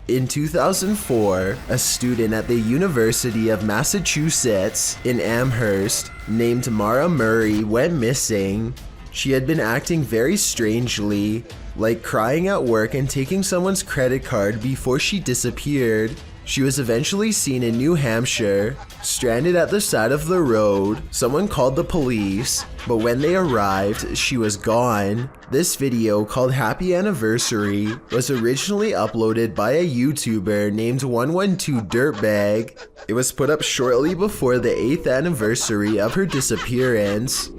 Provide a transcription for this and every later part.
In 2004, a student at the University of Massachusetts in Amherst named Mara Murray went missing. She had been acting very strangely, like crying at work and taking someone's credit card before she disappeared. She was eventually seen in New Hampshire, stranded at the side of the road. Someone called the police, but when they arrived, she was gone. This video, called Happy Anniversary, was originally uploaded by a YouTuber named 112 Dirtbag. It was put up shortly before the 8th anniversary of her disappearance.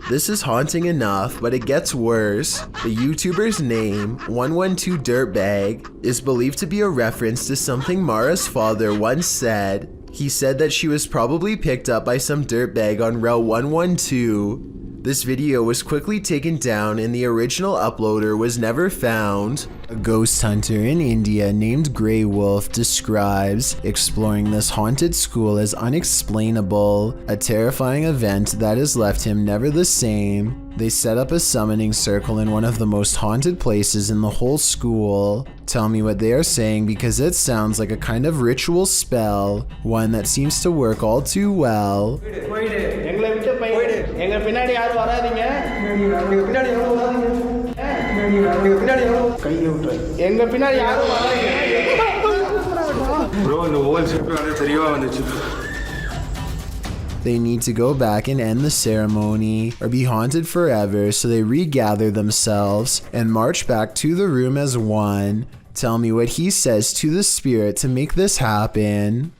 This is haunting enough, but it gets worse. The YouTuber's name, 112 Dirtbag, is believed to be a reference to something Mara's father once said. He said that she was probably picked up by some dirtbag on Route 112. This video was quickly taken down and the original uploader was never found. A ghost hunter in India named Grey Wolf describes exploring this haunted school as unexplainable, a terrifying event that has left him never the same. They set up a summoning circle in one of the most haunted places in the whole school. Tell me what they are saying because it sounds like a kind of ritual spell, one that seems to work all too well. They need to go back and end the ceremony or be haunted forever, so they regather themselves and march back to the room as one. Tell me what he says to the spirit to make this happen.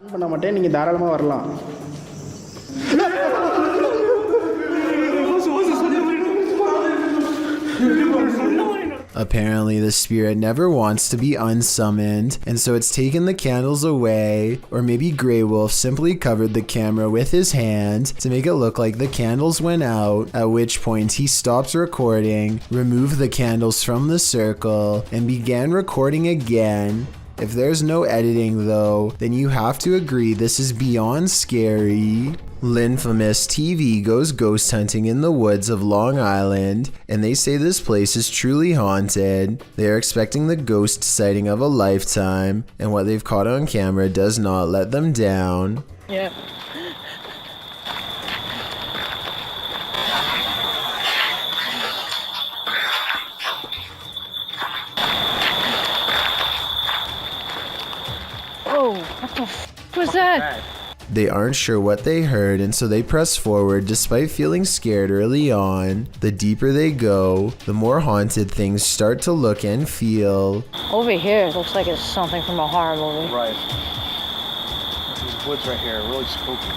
Apparently the spirit never wants to be unsummoned, and so it's taken the candles away, or maybe Grey Wolf simply covered the camera with his hand to make it look like the candles went out, at which point he stopped recording, removed the candles from the circle, and began recording again. If there's no editing though, then you have to agree this is beyond scary. Linfamous TV goes ghost hunting in the woods of Long Island, and they say this place is truly haunted. They are expecting the ghost sighting of a lifetime, and what they've caught on camera does not let them down. Yeah. Oh, what the f was that? They aren't sure what they heard, and so they press forward despite feeling scared early on. The deeper they go, the more haunted things start to look and feel. Over here, it looks like it's something from a horror movie. Right. These woods right here are really spooky.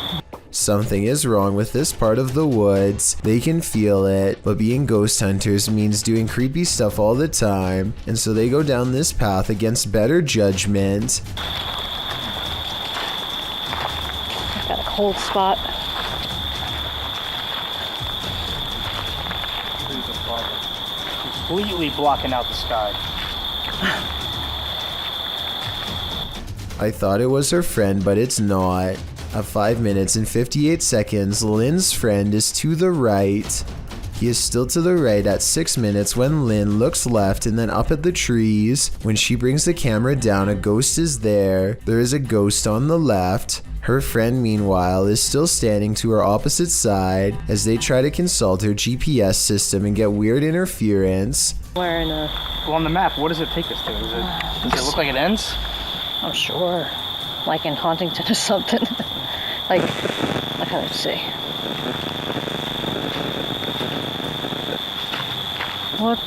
Something is wrong with this part of the woods. They can feel it, but being ghost hunters means doing creepy stuff all the time, and so they go down this path against better judgment. Got a cold spot. Completely blocking out the sky. I thought it was her friend, but it's not. At 5 minutes and 58 seconds, Lynn's friend is to the right. He is still to the right at 6 minutes when Lynn looks left and then up at the trees. When she brings the camera down, a ghost is there. There is a ghost on the left. Her friend, meanwhile, is still standing to her opposite side as they try to consult her GPS system and get weird interference. Where in a... Well, on the map, what does it take us to? Does it look like it ends? I'm sure. Like in Hauntington or something. Like, I can't see. What?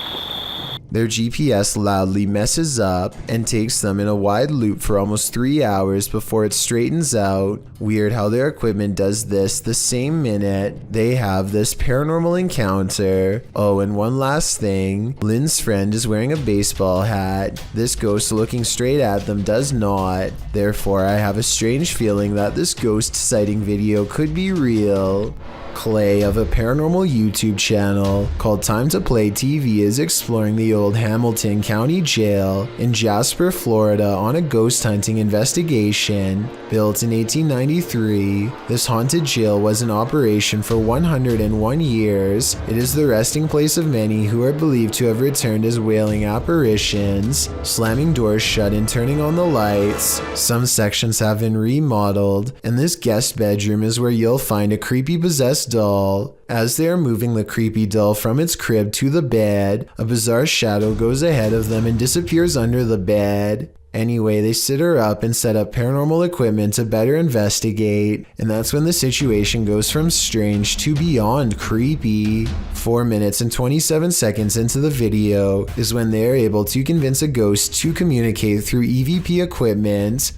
Their GPS loudly messes up and takes them in a wide loop for almost 3 hours before it straightens out. Weird how their equipment does this the same minute they have this paranormal encounter. Oh, and one last thing. Lynn's friend is wearing a baseball hat. This ghost looking straight at them does not. Therefore, I have a strange feeling that this ghost sighting video could be real. Clay of a paranormal YouTube channel called Time to Play TV is exploring the old Hamilton County Jail in Jasper, Florida on a ghost hunting investigation. Built in 1893, this haunted jail was in operation for 101 years. It is the resting place of many who are believed to have returned as wailing apparitions, slamming doors shut and turning on the lights. Some sections have been remodeled, and this guest bedroom is where you'll find a creepy possessed doll. As they are moving the creepy doll from its crib to the bed, a bizarre shadow goes ahead of them and disappears under the bed. Anyway, they sit her up and set up paranormal equipment to better investigate, and that's when the situation goes from strange to beyond creepy. 4 minutes and 27 seconds into the video is when they are able to convince a ghost to communicate through EVP equipment.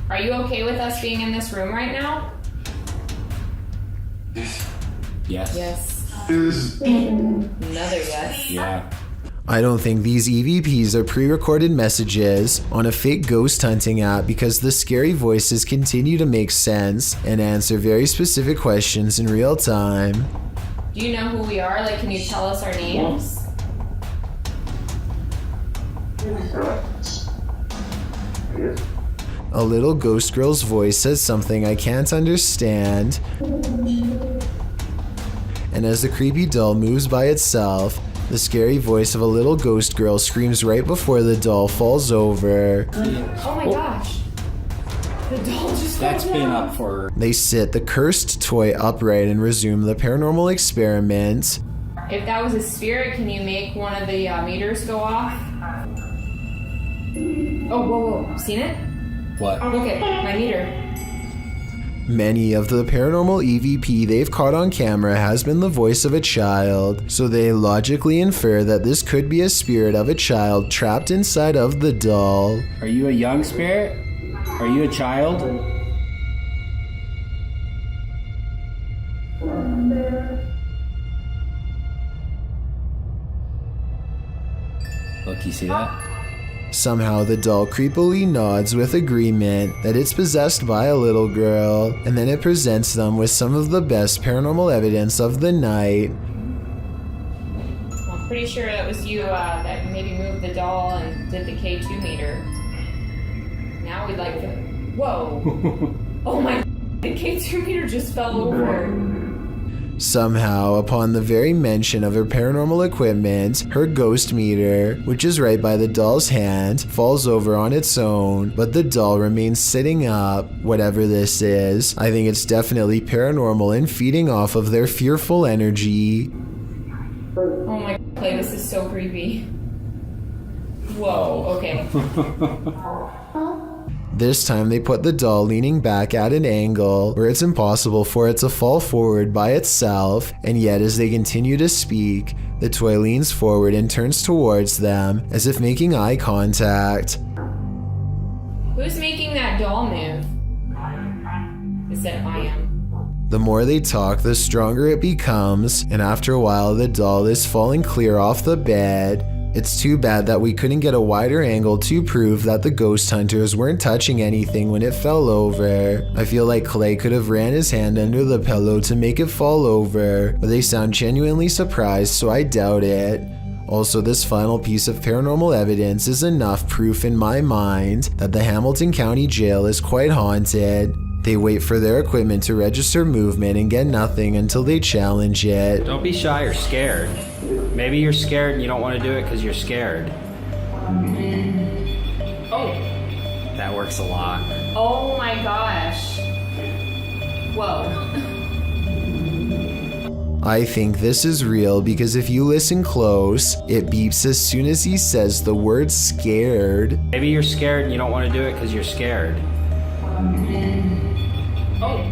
Are you okay with us being in this room right now? Yes. Yes. Another yes. Yeah. I don't think these EVPs are pre-recorded messages on a fake ghost hunting app because the scary voices continue to make sense and answer very specific questions in real time. Do you know who we are? Like, can you tell us our names? A little ghost girl's voice says something I can't understand. And as the creepy doll moves by itself, the scary voice of a little ghost girl screams right before the doll falls over. Oh my gosh. The doll just That's fell been down. up for... They sit the cursed toy upright and resume the paranormal experiment. If that was a spirit, can you make one of the meters go off? Oh, whoa. Seen it? What? Look at my meter. Many of the paranormal EVP they've caught on camera has been the voice of a child, so they logically infer that this could be a spirit of a child trapped inside of the doll. Are you a young spirit? Are you a child? Look, you see that? Somehow the doll creepily nods with agreement that it's possessed by a little girl, and then it presents them with some of the best paranormal evidence of the night. Well, I'm pretty sure that was you that maybe moved the doll and did the K2 meter. Now we'd like to... Whoa! Oh my... The K2 meter just fell over. Somehow, upon the very mention of her paranormal equipment, her ghost meter, which is right by the doll's hand, falls over on its own, but the doll remains sitting up. Whatever this is, I think it's definitely paranormal and feeding off of their fearful energy. Oh my... Clay, this is so creepy. Whoa, okay. This time they put the doll leaning back at an angle where it's impossible for it to fall forward by itself, and yet as they continue to speak, the toy leans forward and turns towards them as if making eye contact. Who's making that doll move? Is that I am? The more they talk, the stronger it becomes, and after a while the doll is falling clear off the bed. It's too bad that we couldn't get a wider angle to prove that the ghost hunters weren't touching anything when it fell over. I feel like Clay could have ran his hand under the pillow to make it fall over, but they sound genuinely surprised, so I doubt it. Also, this final piece of paranormal evidence is enough proof in my mind that the Hamilton County Jail is quite haunted. They wait for their equipment to register movement and get nothing until they challenge it. Don't be shy or scared. Maybe you're scared and you don't want to do it because you're scared. Oh! That works a lot. Oh my gosh. Whoa. I think this is real because if you listen close, it beeps as soon as he says the word scared. Maybe you're scared and you don't want to do it because you're scared. Oh.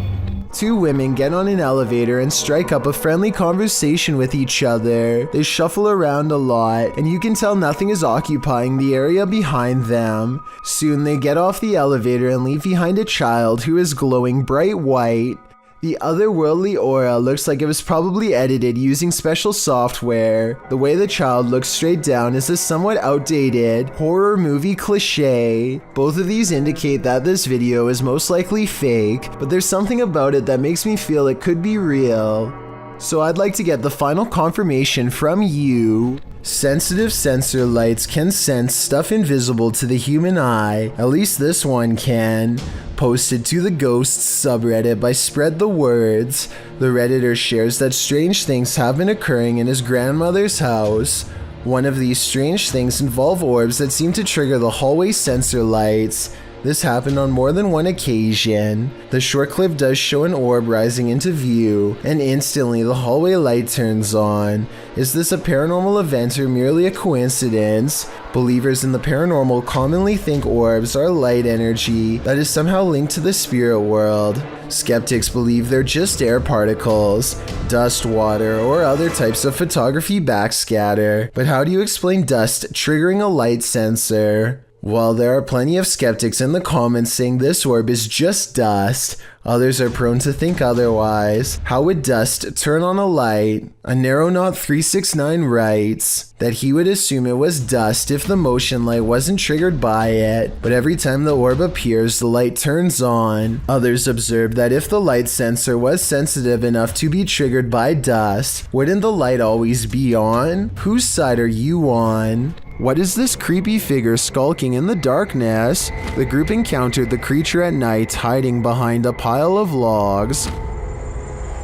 Two women get on an elevator and strike up a friendly conversation with each other. They shuffle around a lot, and you can tell nothing is occupying the area behind them. Soon they get off the elevator and leave behind a child who is glowing bright white. The otherworldly aura looks like it was probably edited using special software. The way the child looks straight down is a somewhat outdated horror movie cliche. Both of these indicate that this video is most likely fake, but there's something about it that makes me feel it could be real. So I'd like to get the final confirmation from you. Sensitive sensor lights can sense stuff invisible to the human eye. At least this one can. Posted to the Ghosts subreddit by Spread the Words. The Redditor shares that strange things have been occurring in his grandmother's house. One of these strange things involve orbs that seem to trigger the hallway sensor lights. This happened on more than one occasion. The short clip does show an orb rising into view, and instantly the hallway light turns on. Is this a paranormal event or merely a coincidence? Believers in the paranormal commonly think orbs are light energy that is somehow linked to the spirit world. Skeptics believe they're just air particles, dust, water, or other types of photography backscatter. But how do you explain dust triggering a light sensor? While there are plenty of skeptics in the comments saying this orb is just dust, others are prone to think otherwise. How would dust turn on a light? AnarrowKnot369 writes that he would assume it was dust if the motion light wasn't triggered by it, but every time the orb appears, the light turns on. Others observed that if the light sensor was sensitive enough to be triggered by dust, wouldn't the light always be on? Whose side are you on? What is this creepy figure skulking in the darkness? The group encountered the creature at night hiding behind a pile of logs.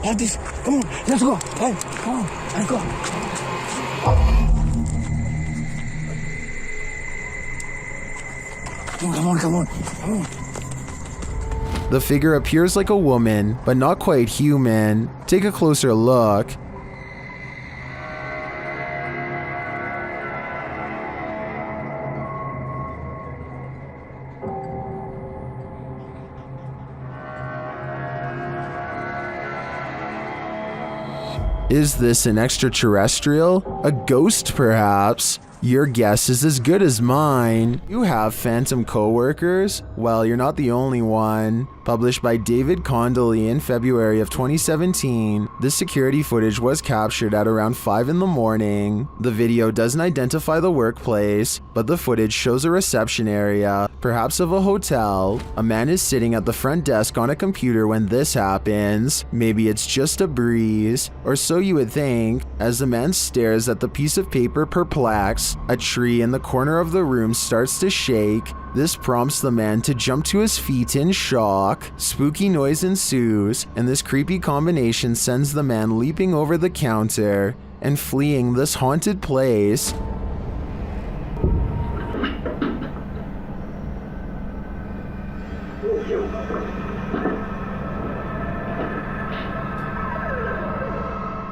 Have this. Come on, let's go. Hey, come on, let's go. Come on. The figure appears like a woman, but not quite human. Take a closer look. Is this an extraterrestrial? A ghost, perhaps? Your guess is as good as mine. You have phantom co-workers? Well, you're not the only one. Published by David Condley in February of 2017, this security footage was captured at around 5 in the morning. The video doesn't identify the workplace, but the footage shows a reception area, perhaps of a hotel. A man is sitting at the front desk on a computer when this happens. Maybe it's just a breeze, or so you would think. As the man stares at the piece of paper perplexed, a tree in the corner of the room starts to shake. This prompts the man to jump to his feet in shock. Spooky noise ensues, and this creepy combination sends the man leaping over the counter and fleeing this haunted place.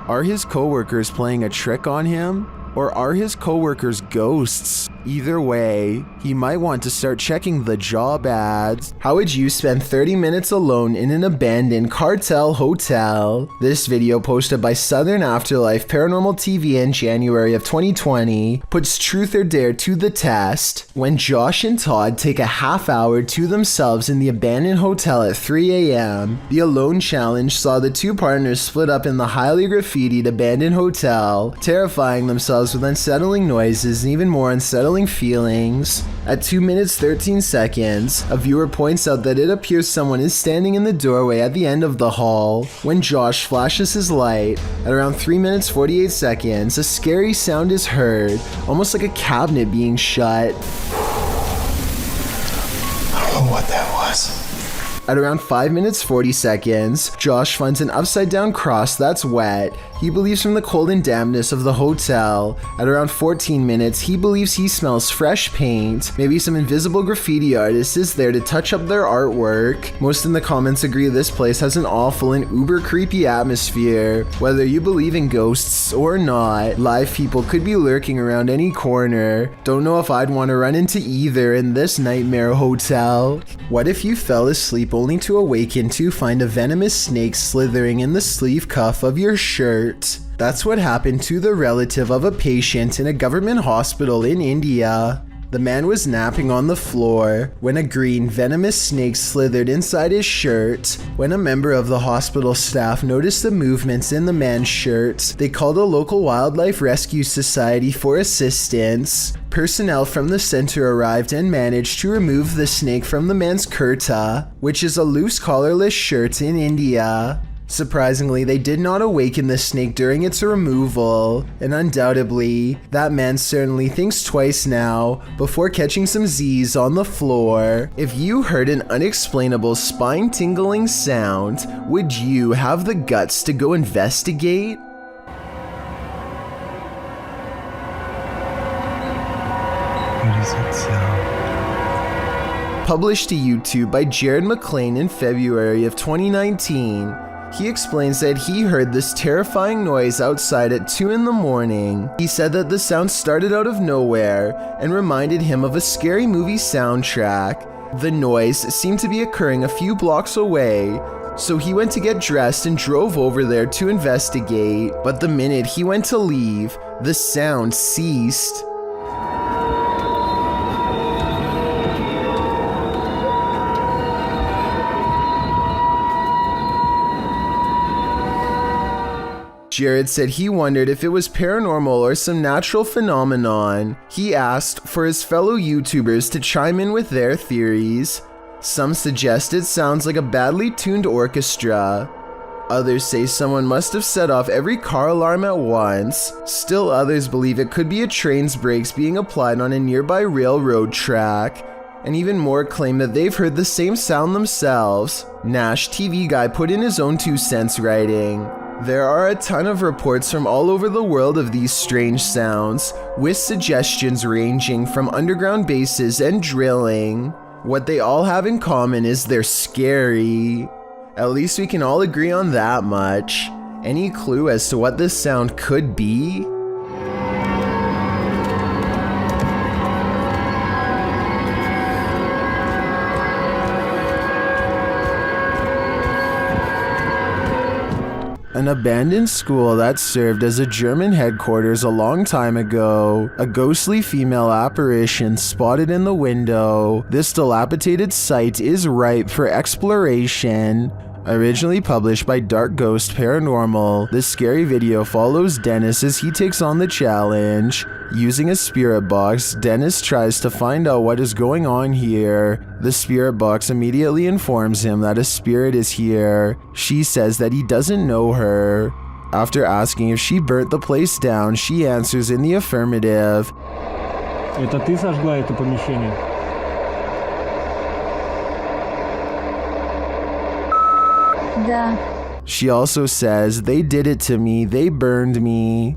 Are his coworkers playing a trick on him? Or are his coworkers ghosts? Either way, he might want to start checking the job ads. How would you spend 30 minutes alone in an abandoned cartel hotel? This video, posted by Southern Afterlife Paranormal TV in January of 2020, puts truth or dare to the test. When Josh and Todd take a half hour to themselves in the abandoned hotel at 3 a.m., the Alone Challenge saw the two partners split up in the highly graffitied abandoned hotel, terrifying themselves with unsettling noises and even more unsettling feelings. At 2 minutes 13 seconds, a viewer points out that it appears someone is standing in the doorway at the end of the hall. When Josh flashes his light, at around 3 minutes 48 seconds, a scary sound is heard, almost like a cabinet being shut. I don't know what that was. At around 5 minutes 40 seconds, Josh finds an upside down cross that's wet. He believes from the cold and dampness of the hotel. At around 14 minutes, he believes he smells fresh paint. Maybe some invisible graffiti artist is there to touch up their artwork. Most in the comments agree this place has an awful and uber creepy atmosphere. Whether you believe in ghosts or not, live people could be lurking around any corner. Don't know if I'd want to run into either in this nightmare hotel. What if you fell asleep only to awaken to find a venomous snake slithering in the sleeve cuff of your shirt? That's what happened to the relative of a patient in a government hospital in India. The man was napping on the floor when a green venomous snake slithered inside his shirt. When a member of the hospital staff noticed the movements in the man's shirt, they called a local wildlife rescue society for assistance. Personnel from the center arrived and managed to remove the snake from the man's kurta, which is a loose collarless shirt in India. Surprisingly, they did not awaken the snake during its removal, and undoubtedly, that man certainly thinks twice now before catching some Z's on the floor. If you heard an unexplainable spine-tingling sound, would you have the guts to go investigate? What is that sound? Published to YouTube by Jared McLean in February of 2019. He explains that he heard this terrifying noise outside at 2 in the morning. He said that the sound started out of nowhere and reminded him of a scary movie soundtrack. The noise seemed to be occurring a few blocks away, so he went to get dressed and drove over there to investigate. But the minute he went to leave, the sound ceased. Jared said he wondered if it was paranormal or some natural phenomenon. He asked for his fellow YouTubers to chime in with their theories. Some suggest it sounds like a badly tuned orchestra. Others say someone must have set off every car alarm at once. Still others believe it could be a train's brakes being applied on a nearby railroad track. And even more claim that they've heard the same sound themselves. Nash TV Guy put in his own 2 cents writing, "There are a ton of reports from all over the world of these strange sounds, with suggestions ranging from underground bases and drilling. What they all have in common is they're scary. At least we can all agree on that much. Any clue as to what this sound could be?" An abandoned school that served as a German headquarters a long time ago. A ghostly female apparition spotted in the window. This dilapidated site is ripe for exploration. Originally published by Dark Ghost Paranormal, this scary video follows Dennis as he takes on the challenge. Using a spirit box, Dennis tries to find out what is going on here. The spirit box immediately informs him that a spirit is here. She says that he doesn't know her. After asking if she burnt the place down, she answers in the affirmative. Это ты сожгла это помещение? Да. She also says, "They did it to me, they burned me."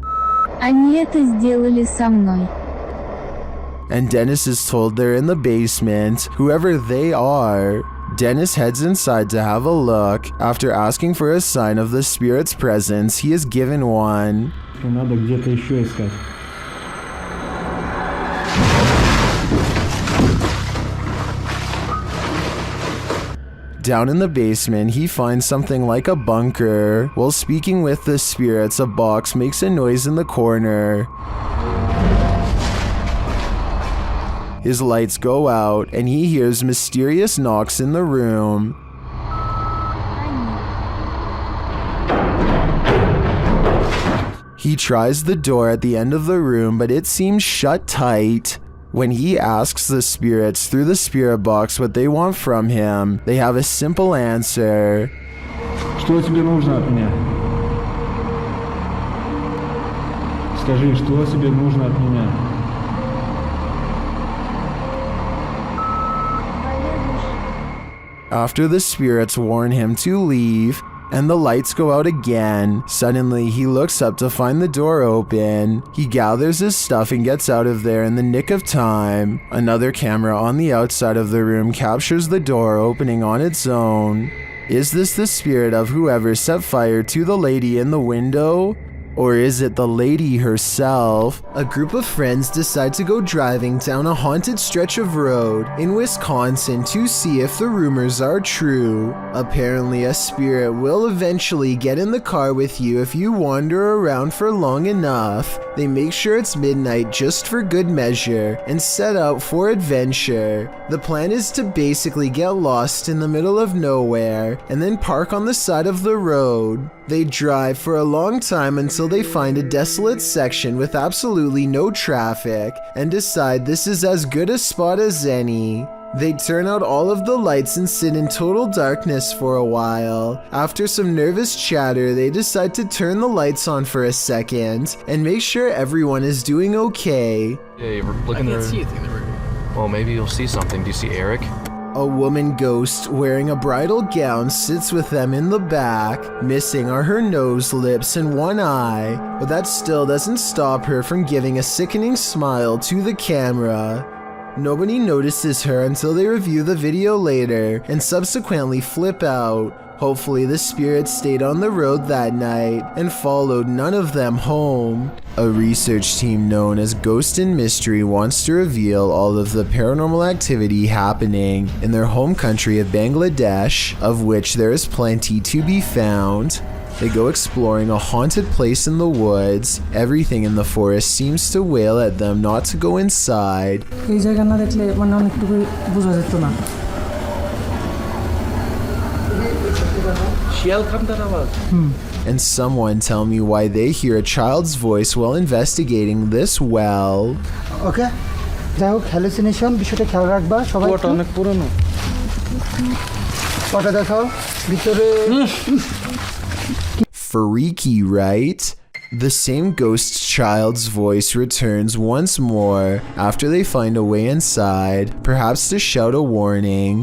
Они это сделали со мной. And Dennis is told they're in the basement, whoever they are. Dennis heads inside to have a look. After asking for a sign of the spirit's presence, he is given one. Надо где-то еще искать. Down in the basement, he finds something like a bunker. While speaking with the spirits, a box makes a noise in the corner. His lights go out, and he hears mysterious knocks in the room. He tries the door at the end of the room, but it seems shut tight. When he asks the spirits through the spirit box what they want from him, they have a simple answer. Что тебе нужно от меня? Скажи, что тебе нужно от меня? After the spirits warn him to leave, and the lights go out again, suddenly he looks up to find the door open. He gathers his stuff and gets out of there in the nick of time. Another camera on the outside of the room captures the door opening on its own. Is this the spirit of whoever set fire to the lady in the window? Or is it the lady herself? A group of friends decide to go driving down a haunted stretch of road in Wisconsin to see if the rumors are true. Apparently, a spirit will eventually get in the car with you if you wander around for long enough. They make sure it's midnight just for good measure and set out for adventure. The plan is to basically get lost in the middle of nowhere and then park on the side of the road. They drive for a long time until they find a desolate section with absolutely no traffic and decide this is as good a spot as any. They turn out all of the lights and sit in total darkness for a while. After some nervous chatter, they decide to turn the lights on for a second and make sure everyone is doing okay. Yeah, you're looking there. I can't see anything in the room. Well, maybe you'll see something. Do you see Eric? A woman ghost wearing a bridal gown sits with them in the back. Missing are her nose, lips, and one eye, but that still doesn't stop her from giving a sickening smile to the camera. Nobody notices her until they review the video later and subsequently flip out. Hopefully the spirit stayed on the road that night and followed none of them home. A research team known as Ghost and Mystery wants to reveal all of the paranormal activity happening in their home country of Bangladesh, of which there is plenty to be found. They go exploring a haunted place in the woods. Everything in the forest seems to wail at them not to go inside. And someone tell me why they hear a child's voice while investigating this well. Okay. যাই হোক hallucination বিষয়টা খেয়াল রাখবা সবাই ওটা অনেক পুরনো ওটা দেখাও ভিতরে Freaky, right? The same ghost child's voice returns once more after they find a way inside, perhaps to shout a warning.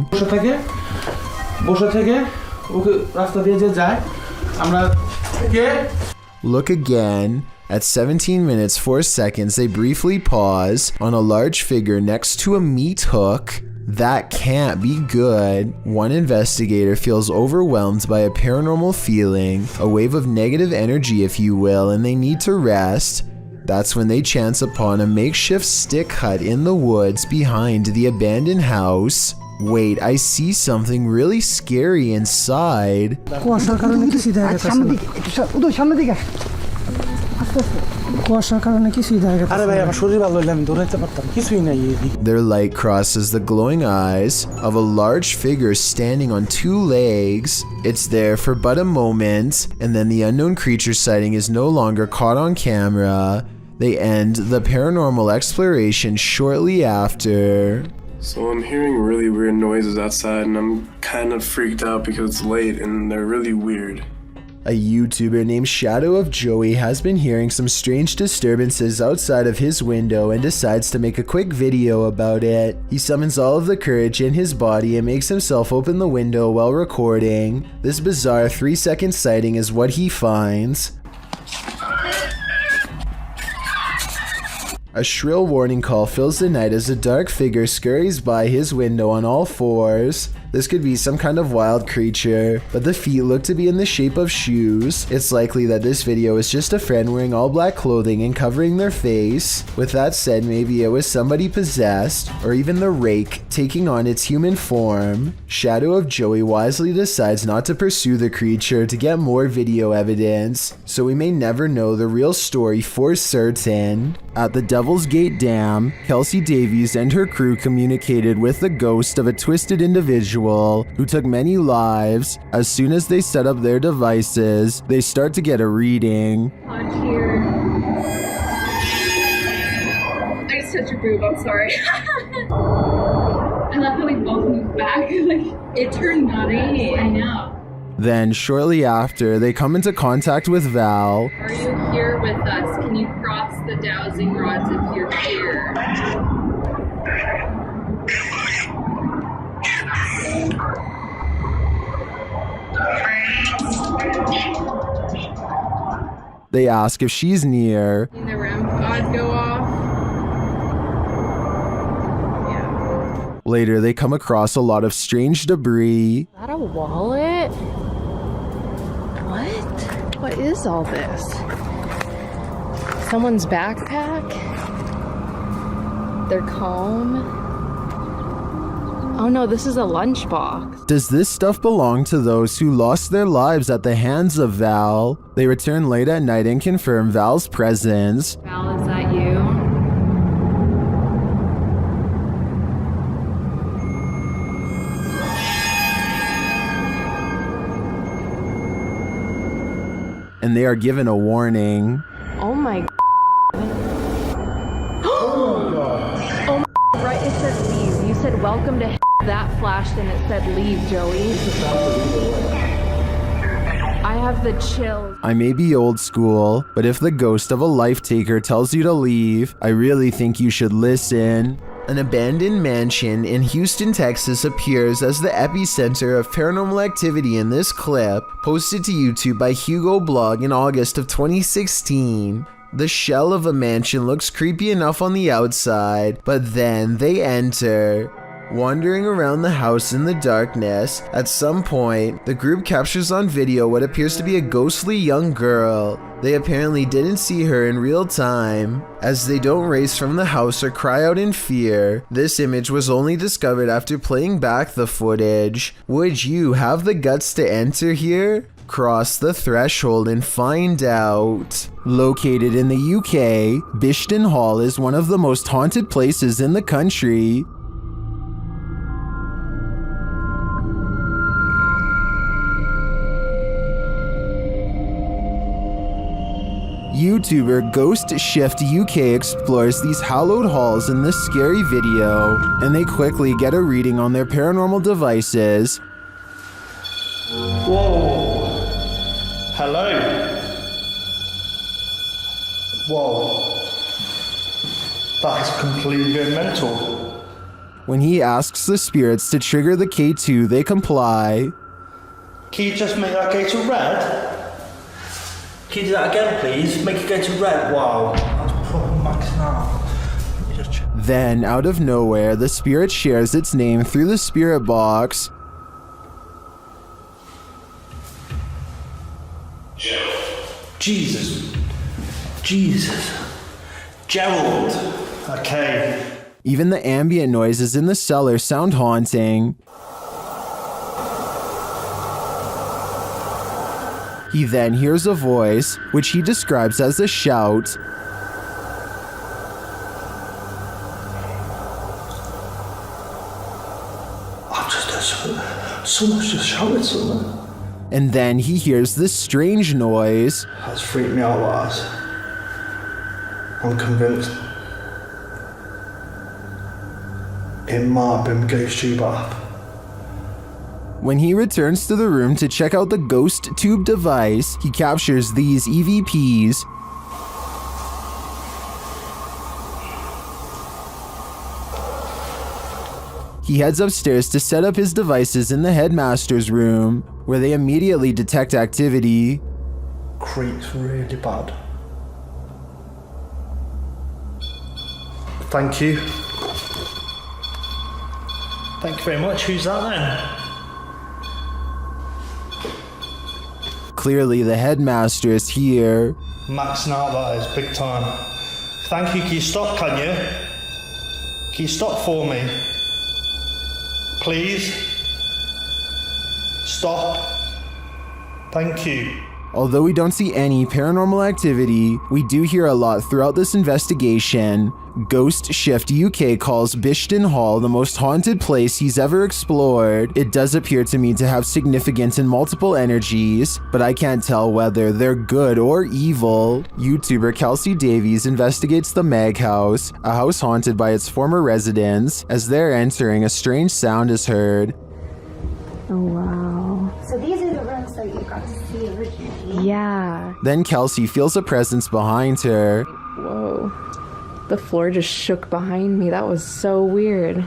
Look again. At 17 minutes 4 seconds, they briefly pause on a large figure next to a meat hook. That can't be good. One investigator feels overwhelmed by a paranormal feeling, a wave of negative energy if you will, and they need to rest. That's when they chance upon a makeshift stick hut in the woods behind the abandoned house. Wait, I see something really scary inside. Their light crosses the glowing eyes of a large figure standing on two legs. It's there for but a moment, and then the unknown creature sighting is no longer caught on camera. They end the paranormal exploration shortly after. So I'm hearing really weird noises outside, and I'm kind of freaked out because it's late and they're really weird. A YouTuber named Shadow of Joey has been hearing some strange disturbances outside of his window and decides to make a quick video about it. He summons all of the courage in his body and makes himself open the window while recording. This bizarre 3-second sighting is what he finds. A shrill warning call fills the night as a dark figure scurries by his window on all fours. This could be some kind of wild creature, but the feet look to be in the shape of shoes. It's likely that this video is just a friend wearing all black clothing and covering their face. With that said, maybe it was somebody possessed, or even the rake taking on its human form. Shadow of Joey wisely decides not to pursue the creature to get more video evidence, so we may never know the real story for certain. At the Devil's Gate Dam, Kelsey Davies and her crew communicated with the ghost of a twisted individual who took many lives. As soon as they set up their devices, they start to get a reading. Here. I just touched your boob, I'm sorry. I love how we both moved back. Like, it turned green. I know. Then, shortly after, they come into contact with Val. Are you here with us? Can you cross the dowsing rods if you're here? They ask if she's near. The REM pods go off. Yeah. Later, they come across a lot of strange debris. Is that a wallet? What is all this? Someone's backpack? Their comb? Oh no, this is a lunchbox. Does this stuff belong to those who lost their lives at the hands of Val? They return late at night and confirm Val's presence. Val, is that you? And they are given a warning. Oh my Oh my right, it said leave. You said welcome to that flashed and it said leave, Joey. I have the chills. I may be old school, but if the ghost of a life taker tells you to leave, I really think you should listen. An abandoned mansion in Houston, Texas appears as the epicenter of paranormal activity in this clip, posted to YouTube by Hugo Blog in August of 2016. The shell of a mansion looks creepy enough on the outside, but then they enter. Wandering around the house in the darkness, at some point, the group captures on video what appears to be a ghostly young girl. They apparently didn't see her in real time, as they don't race from the house or cry out in fear. This image was only discovered after playing back the footage. Would you have the guts to enter here? Cross the threshold and find out. Located in the UK, Bishton Hall is one of the most haunted places in the country. YouTuber Ghost Shift UK explores these hallowed halls in this scary video, and they quickly get a reading on their paranormal devices. Whoa. Hello. Whoa. That is completely mental. When he asks the spirits to trigger the K2, they comply. Can you just make that go to red? Can you do that again, please? Make it go to red. Wow. That's proper max now. Then, out of nowhere, the spirit shares its name through the spirit box. Jesus. Gerald. Okay. Even the ambient noises in the cellar sound haunting. He then hears a voice, which he describes as a shout. Someone's just shouted something. And then he hears this strange noise. That's freaked me out, lads. I'm convinced it might have been Ghost Tube app. When he returns to the room to check out the Ghost Tube device, he captures these EVPs. He heads upstairs to set up his devices in the headmaster's room, where they immediately detect activity. Creeps really bad. Thank you. Thank you very much. Who's that then? Clearly the headmaster is here. Maxing out, that is, big time. Thank you. Can you stop, can you? Can you stop for me? Please? Stop. Thank you. Although we don't see any paranormal activity, we do hear a lot throughout this investigation. Ghost Shift UK calls Bishton Hall the most haunted place he's ever explored. It does appear to me to have significant and multiple energies, but I can't tell whether they're good or evil. YouTuber Kelsey Davies investigates the Meg House, a house haunted by its former residents. As they're entering, a strange sound is heard. Oh, wow. So these are the rooms that you got to see originally? Yeah. Then Kelsey feels a presence behind her. Whoa. The floor just shook behind me. That was so weird.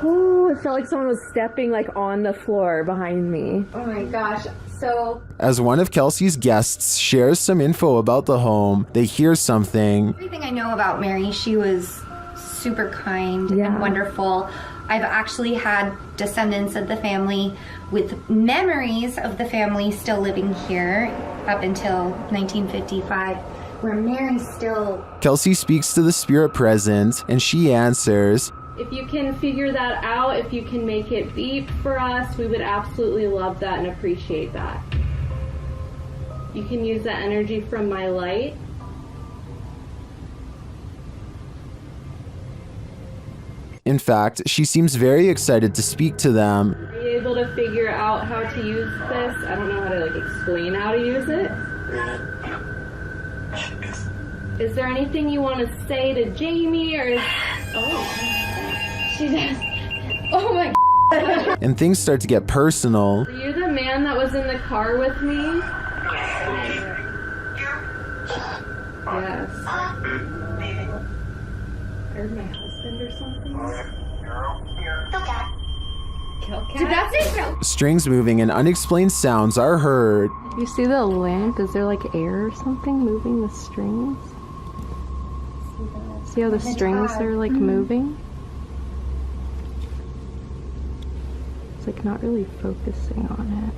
Oh, it felt like someone was stepping like on the floor behind me. Oh my gosh. So As one of Kelsey's guests shares some info about the home, they hear something. everything I know about Mary, she was super kind and wonderful. I've actually had descendants of the family with memories of the family still living here up until 1955. where Mary's still... Kelsey speaks to the spirit present, and she answers, If you can figure that out, if you can make it beep for us, we would absolutely love that and appreciate that. You can use that energy from my light. In fact, she seems very excited to speak to them. Are you able to figure out how to use this? I don't know how to explain how to use it. Is there anything you want to say to Jamie or is... Oh, she does. Oh my God. And things start to get personal. Are you the man that was in the car with me? Yes. Or my husband or something? Did that say so? Strings moving and unexplained sounds are heard. You see the lamp? Is there like air or something moving the strings? See how the strings are like moving? It's like not really focusing on it.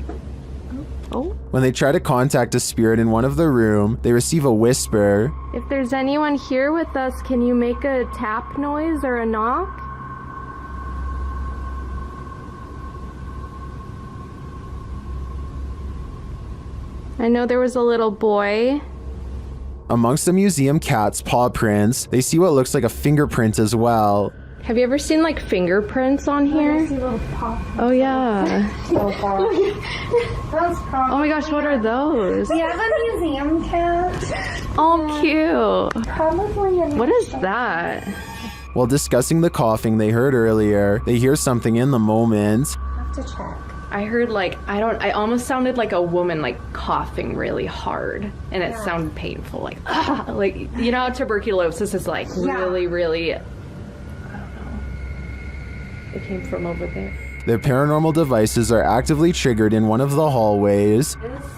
Oh. When they try to contact a spirit in one of the room, they receive a whisper. If there's anyone here with us, can you make a tap noise or a knock? I know there was a little boy. Amongst the museum cat's paw prints, they see what looks like a fingerprint as well. Have you ever seen like fingerprints on here? Oh yeah. Oh my gosh, what are those? We have a museum cat. Oh, cute. Probably a... What is that? While discussing the coughing they heard earlier, they hear something in the moment. I have to check. I heard like, I almost sounded like a woman like coughing really hard. And it sounded painful, like, ah, like, you know how tuberculosis is like really, really, I don't know. It came from over there. Their paranormal devices are actively triggered in one of the hallways.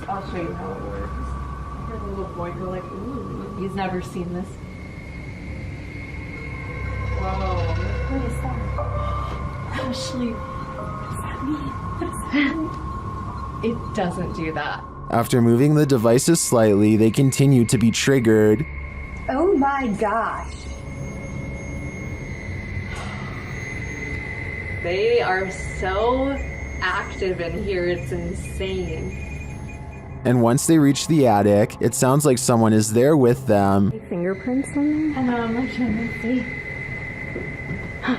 I'll show you how it works. I heard a little boy go like, ooh, he's never seen this. Whoa. What is that? Ashley, what does that mean? It doesn't do that. After moving the devices slightly, they continue to be triggered. Oh my gosh. They are so active in here, it's insane. And once they reach the attic, it sounds like someone is there with them. Any fingerprints on there? I know, I'm not trying to see. I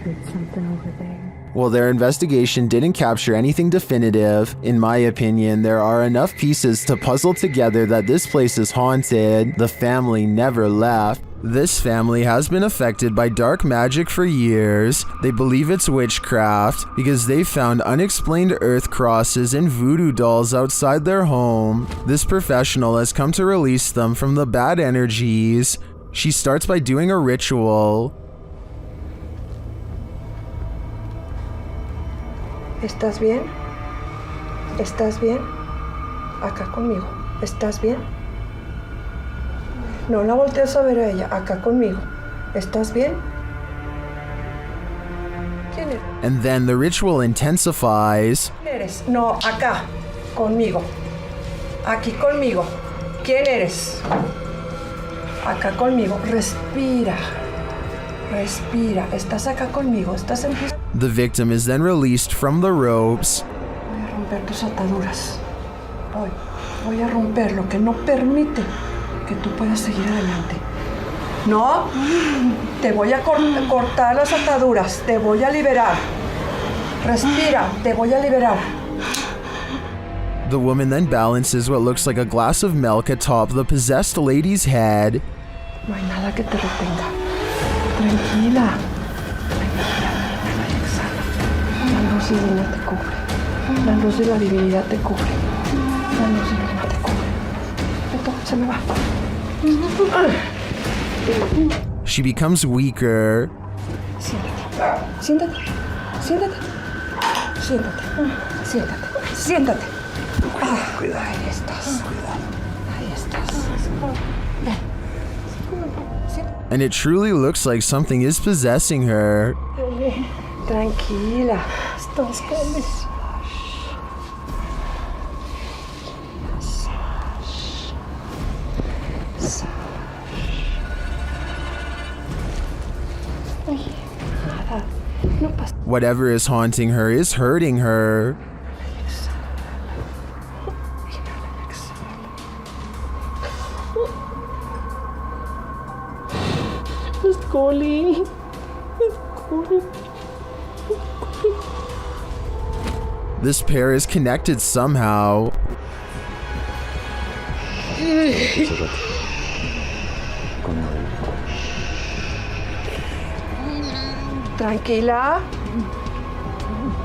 heard something over there. While their investigation didn't capture anything definitive, in my opinion, there are enough pieces to puzzle together that this place is haunted. The family never left. This family has been affected by dark magic for years. They believe it's witchcraft because they found unexplained earth crosses and voodoo dolls outside their home. This professional has come to release them from the bad energies. She starts by doing a ritual. ¿Estás bien? ¿Estás bien? Acá conmigo. ¿Estás bien? No la voltees a ver a ella. Acá conmigo. ¿Estás bien? ¿Quién eres? And then the ritual intensifies. ¿Quién eres? No, acá. Conmigo. Aquí conmigo. ¿Quién eres? Acá conmigo. Respira. Respira. ¿Estás acá conmigo? ¿Estás en pie? The victim is then released from the ropes. Voy a romper tus ataduras. Voy a romper lo que no permite que tú puedas seguir adelante. No, te voy a cortar las ataduras. Te voy a liberar. Respira, te voy a liberar. The woman then balances what looks like a glass of milk atop the possessed lady's head. No hay nada que te retenga. Tranquila. La luz divina te cubre. La luz de la divinidad te cubre. La luz divina te cubre. Esto se me va. She becomes weaker. Siéntate. Siéntate. Siéntate. Siéntate. Siéntate. Siéntate. Cuidado. Ahí estás. Cuidado. Ahí estás. Ven. And it truly looks like something is possessing her. Tranquila. Estás bien. Whatever is haunting her is hurting her. It's calling. It's calling. This pair is connected somehow. Tranquila.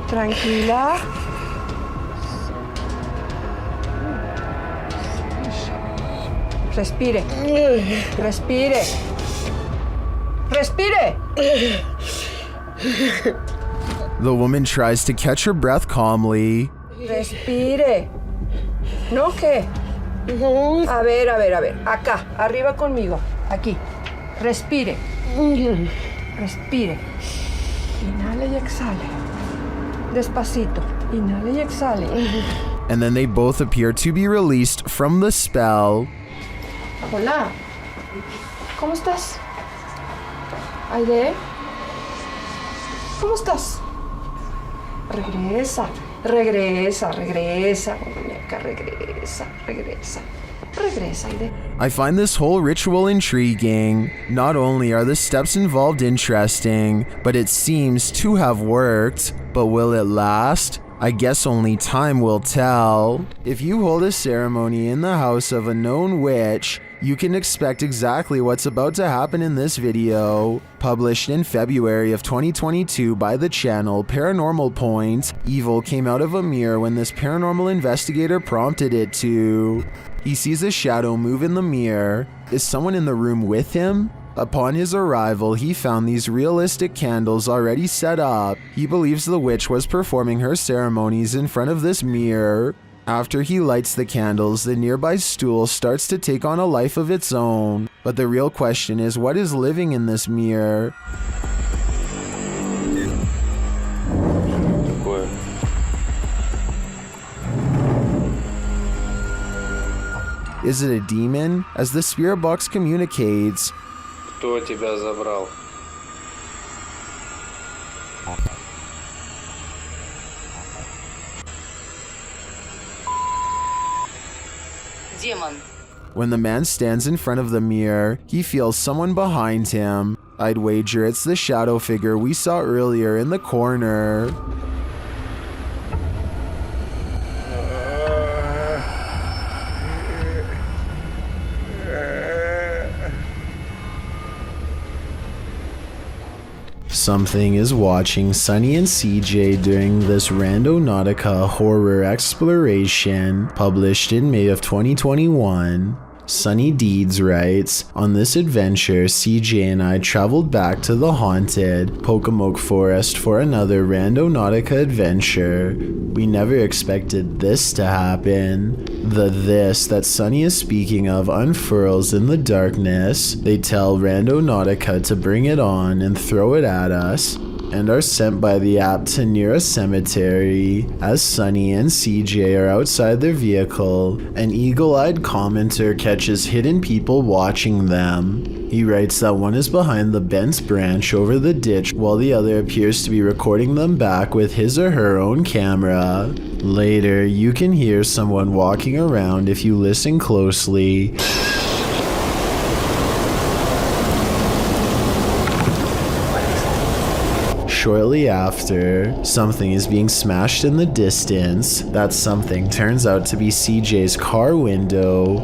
Tranquila. Respire. Respire. Respire. The woman tries to catch her breath calmly. Respire. ¿No qué? A ver. Acá, arriba conmigo. Aquí. Respire. Respire. Inhale y exhale. Despacito. Inhale y exhale. And then they both appear to be released from the spell. Hola. ¿Cómo estás? Aide. ¿Cómo estás? Regresa, muñeca, regresa. Regresa, Aide. I find this whole ritual intriguing. Not only are the steps involved interesting, but it seems to have worked. But will it last? I guess only time will tell. If you hold a ceremony in the house of a known witch, you can expect exactly what's about to happen in this video. Published in February of 2022 by the channel Paranormal Point, evil came out of a mirror when this paranormal investigator prompted it to. He sees a shadow move in the mirror. Is someone in the room with him? Upon his arrival, he found these realistic candles already set up. He believes the witch was performing her ceremonies in front of this mirror. After he lights the candles, the nearby stool starts to take on a life of its own. But the real question is, what is living in this mirror? Is it a demon? As the spirit box communicates, Кто тебя забрал? Демон. when the man stands in front of the mirror, he feels someone behind him. I'd wager it's the shadow figure we saw earlier in the corner. Something is watching Sunny and CJ during this RandoNautica horror exploration, published in May of 2021. Sunny Deeds writes, on this adventure, CJ and I traveled back to the haunted Pokemoke Forest for another RandoNautica adventure. We never expected this to happen. The this that Sunny is speaking of unfurls in the darkness. They tell RandoNautica to bring it on and throw it at us, and are sent by the app to near a cemetery. As Sunny and CJ are outside their vehicle, an eagle-eyed commenter catches hidden people watching them. He writes that one is behind the bent branch over the ditch while the other appears to be recording them back with his or her own camera. Later, you can hear someone walking around if you listen closely. Shortly after, something is being smashed in the distance. That something turns out to be CJ's car window.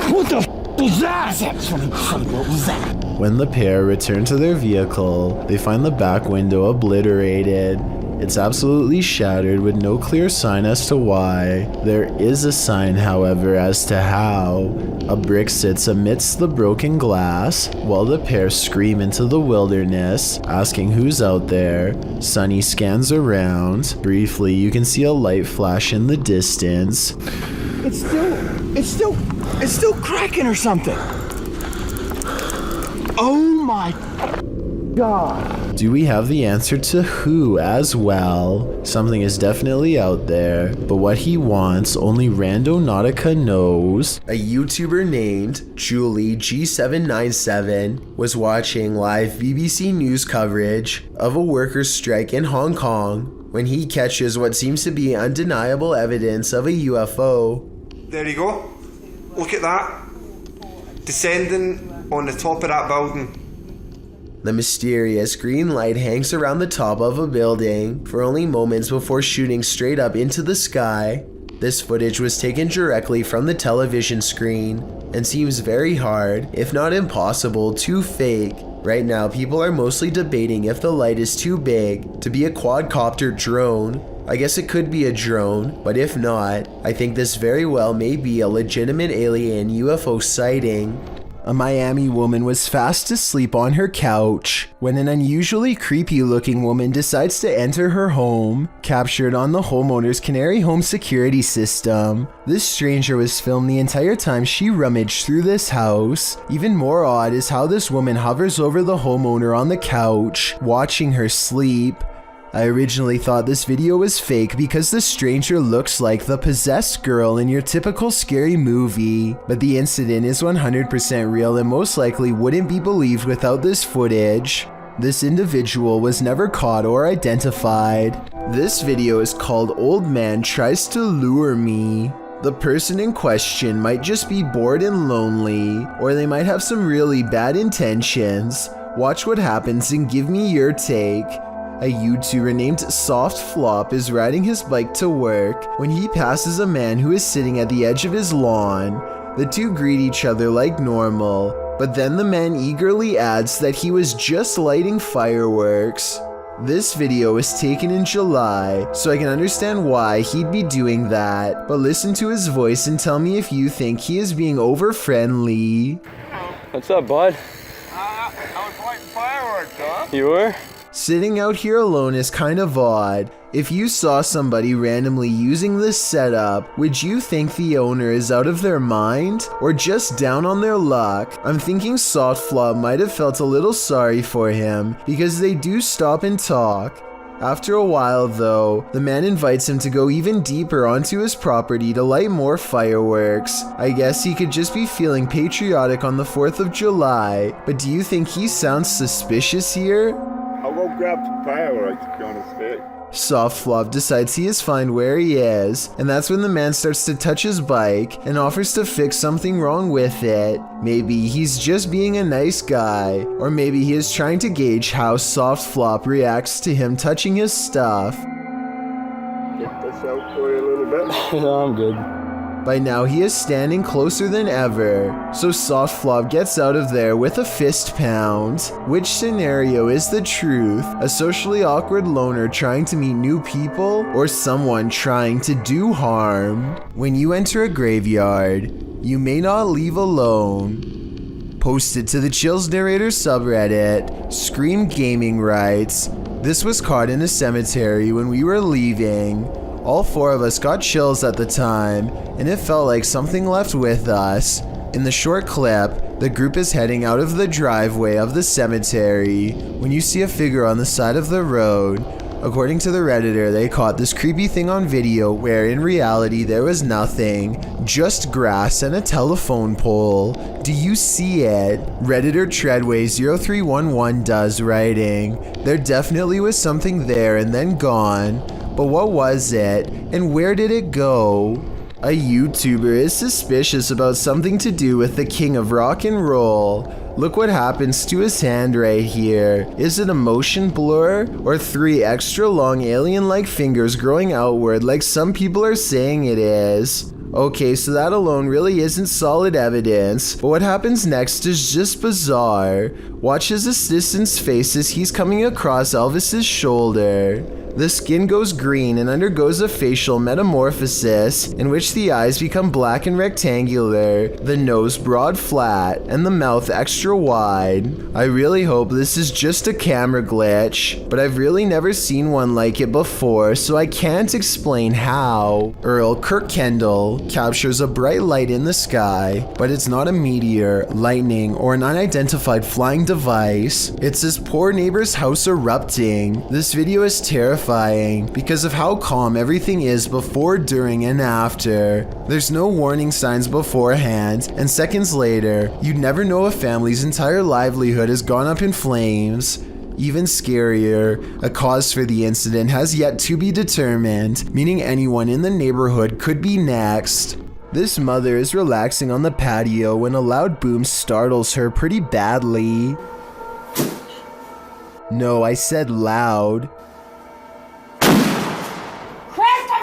What the f was that? What was that? When the pair return to their vehicle, they find the back window obliterated. It's absolutely shattered with no clear sign as to why. There is a sign, however, as to how. A brick sits amidst the broken glass while the pair scream into the wilderness, asking who's out there. Sunny scans around. Briefly, you can see a light flash in the distance. It's still cracking or something. Oh my. God. Do we have the answer to who as well? Something is definitely out there, but what he wants only RandoNautica knows. A YouTuber named Julie G797 was watching live BBC News coverage of a workers' strike in Hong Kong when he catches what seems to be undeniable evidence of a UFO. There you go. Look at that. Descending on the top of that building. The mysterious green light hangs around the top of a building for only moments before shooting straight up into the sky. This footage was taken directly from the television screen and seems very hard, if not impossible, to fake. Right now, people are mostly debating if the light is too big to be a quadcopter drone. I guess it could be a drone, but if not, I think this very well may be a legitimate alien UFO sighting. A Miami woman was fast asleep on her couch when an unusually creepy looking woman decides to enter her home, captured on the homeowner's Canary Home security system. This stranger was filmed the entire time she rummaged through this house. Even more odd is how this woman hovers over the homeowner on the couch, watching her sleep. I originally thought this video was fake because the stranger looks like the possessed girl in your typical scary movie, but the incident is 100% real and most likely wouldn't be believed without this footage. This individual was never caught or identified. This video is called Old Man Tries to Lure Me. The person in question might just be bored and lonely, or they might have some really bad intentions. Watch what happens and give me your take. A YouTuber named Soft Flop is riding his bike to work when he passes a man who is sitting at the edge of his lawn. The two greet each other like normal, but then the man eagerly adds that he was just lighting fireworks. This video was taken in July, so I can understand why he'd be doing that, but listen to his voice and tell me if you think he is being over-friendly. What's up, bud? I was lighting fireworks, huh? You were? Sitting out here alone is kind of odd. If you saw somebody randomly using this setup, would you think the owner is out of their mind or just down on their luck? I'm thinking Soft Flop might have felt a little sorry for him because they do stop and talk. After a while though, the man invites him to go even deeper onto his property to light more fireworks. I guess he could just be feeling patriotic on the 4th of July, but do you think he sounds suspicious here? I'll go grab some fireworks, to be honest with you. Soft Flop decides he is fine where he is, and that's when the man starts to touch his bike and offers to fix something wrong with it. Maybe he's just being a nice guy, or maybe he is trying to gauge how Soft Flop reacts to him touching his stuff. Get this out for you a little bit. No, I'm good. By now he is standing closer than ever, so Soft Flop gets out of there with a fist pound. Which scenario is the truth? A socially awkward loner trying to meet new people, or someone trying to do harm? When you enter a graveyard, you may not leave alone. Posted to the Chills Narrator subreddit, Scream Gaming writes, "This was caught in a cemetery when we were leaving. All 4 of us got chills at the time, and it felt like something left with us. In the short clip, the group is heading out of the driveway of the cemetery when you see a figure on the side of the road. According to the Redditor, they caught this creepy thing on video where in reality there was nothing, just grass and a telephone pole. Do you see it?" Redditor Treadway0311 does, writing, "There definitely was something there and then gone. But what was it, and where did it go?" A YouTuber is suspicious about something to do with the king of rock and roll. Look what happens to his hand right here. Is it a motion blur, or 3 extra long alien-like fingers growing outward like some people are saying it is? Okay, so that alone really isn't solid evidence, but what happens next is just bizarre. Watch his assistant's face as he's coming across Elvis's shoulder. The skin goes green and undergoes a facial metamorphosis in which the eyes become black and rectangular, the nose broad flat, and the mouth extra wide. I really hope this is just a camera glitch, but I've really never seen one like it before, so I can't explain how. Earl Kirkendall captures a bright light in the sky, but it's not a meteor, lightning, or an unidentified flying device. It's his poor neighbor's house erupting. This video is terrifying because of how calm everything is before, during, and after. There's no warning signs beforehand, and seconds later, you'd never know a family's entire livelihood has gone up in flames. Even scarier, a cause for the incident has yet to be determined, meaning anyone in the neighborhood could be next. This mother is relaxing on the patio when a loud boom startles her pretty badly. No, I said loud.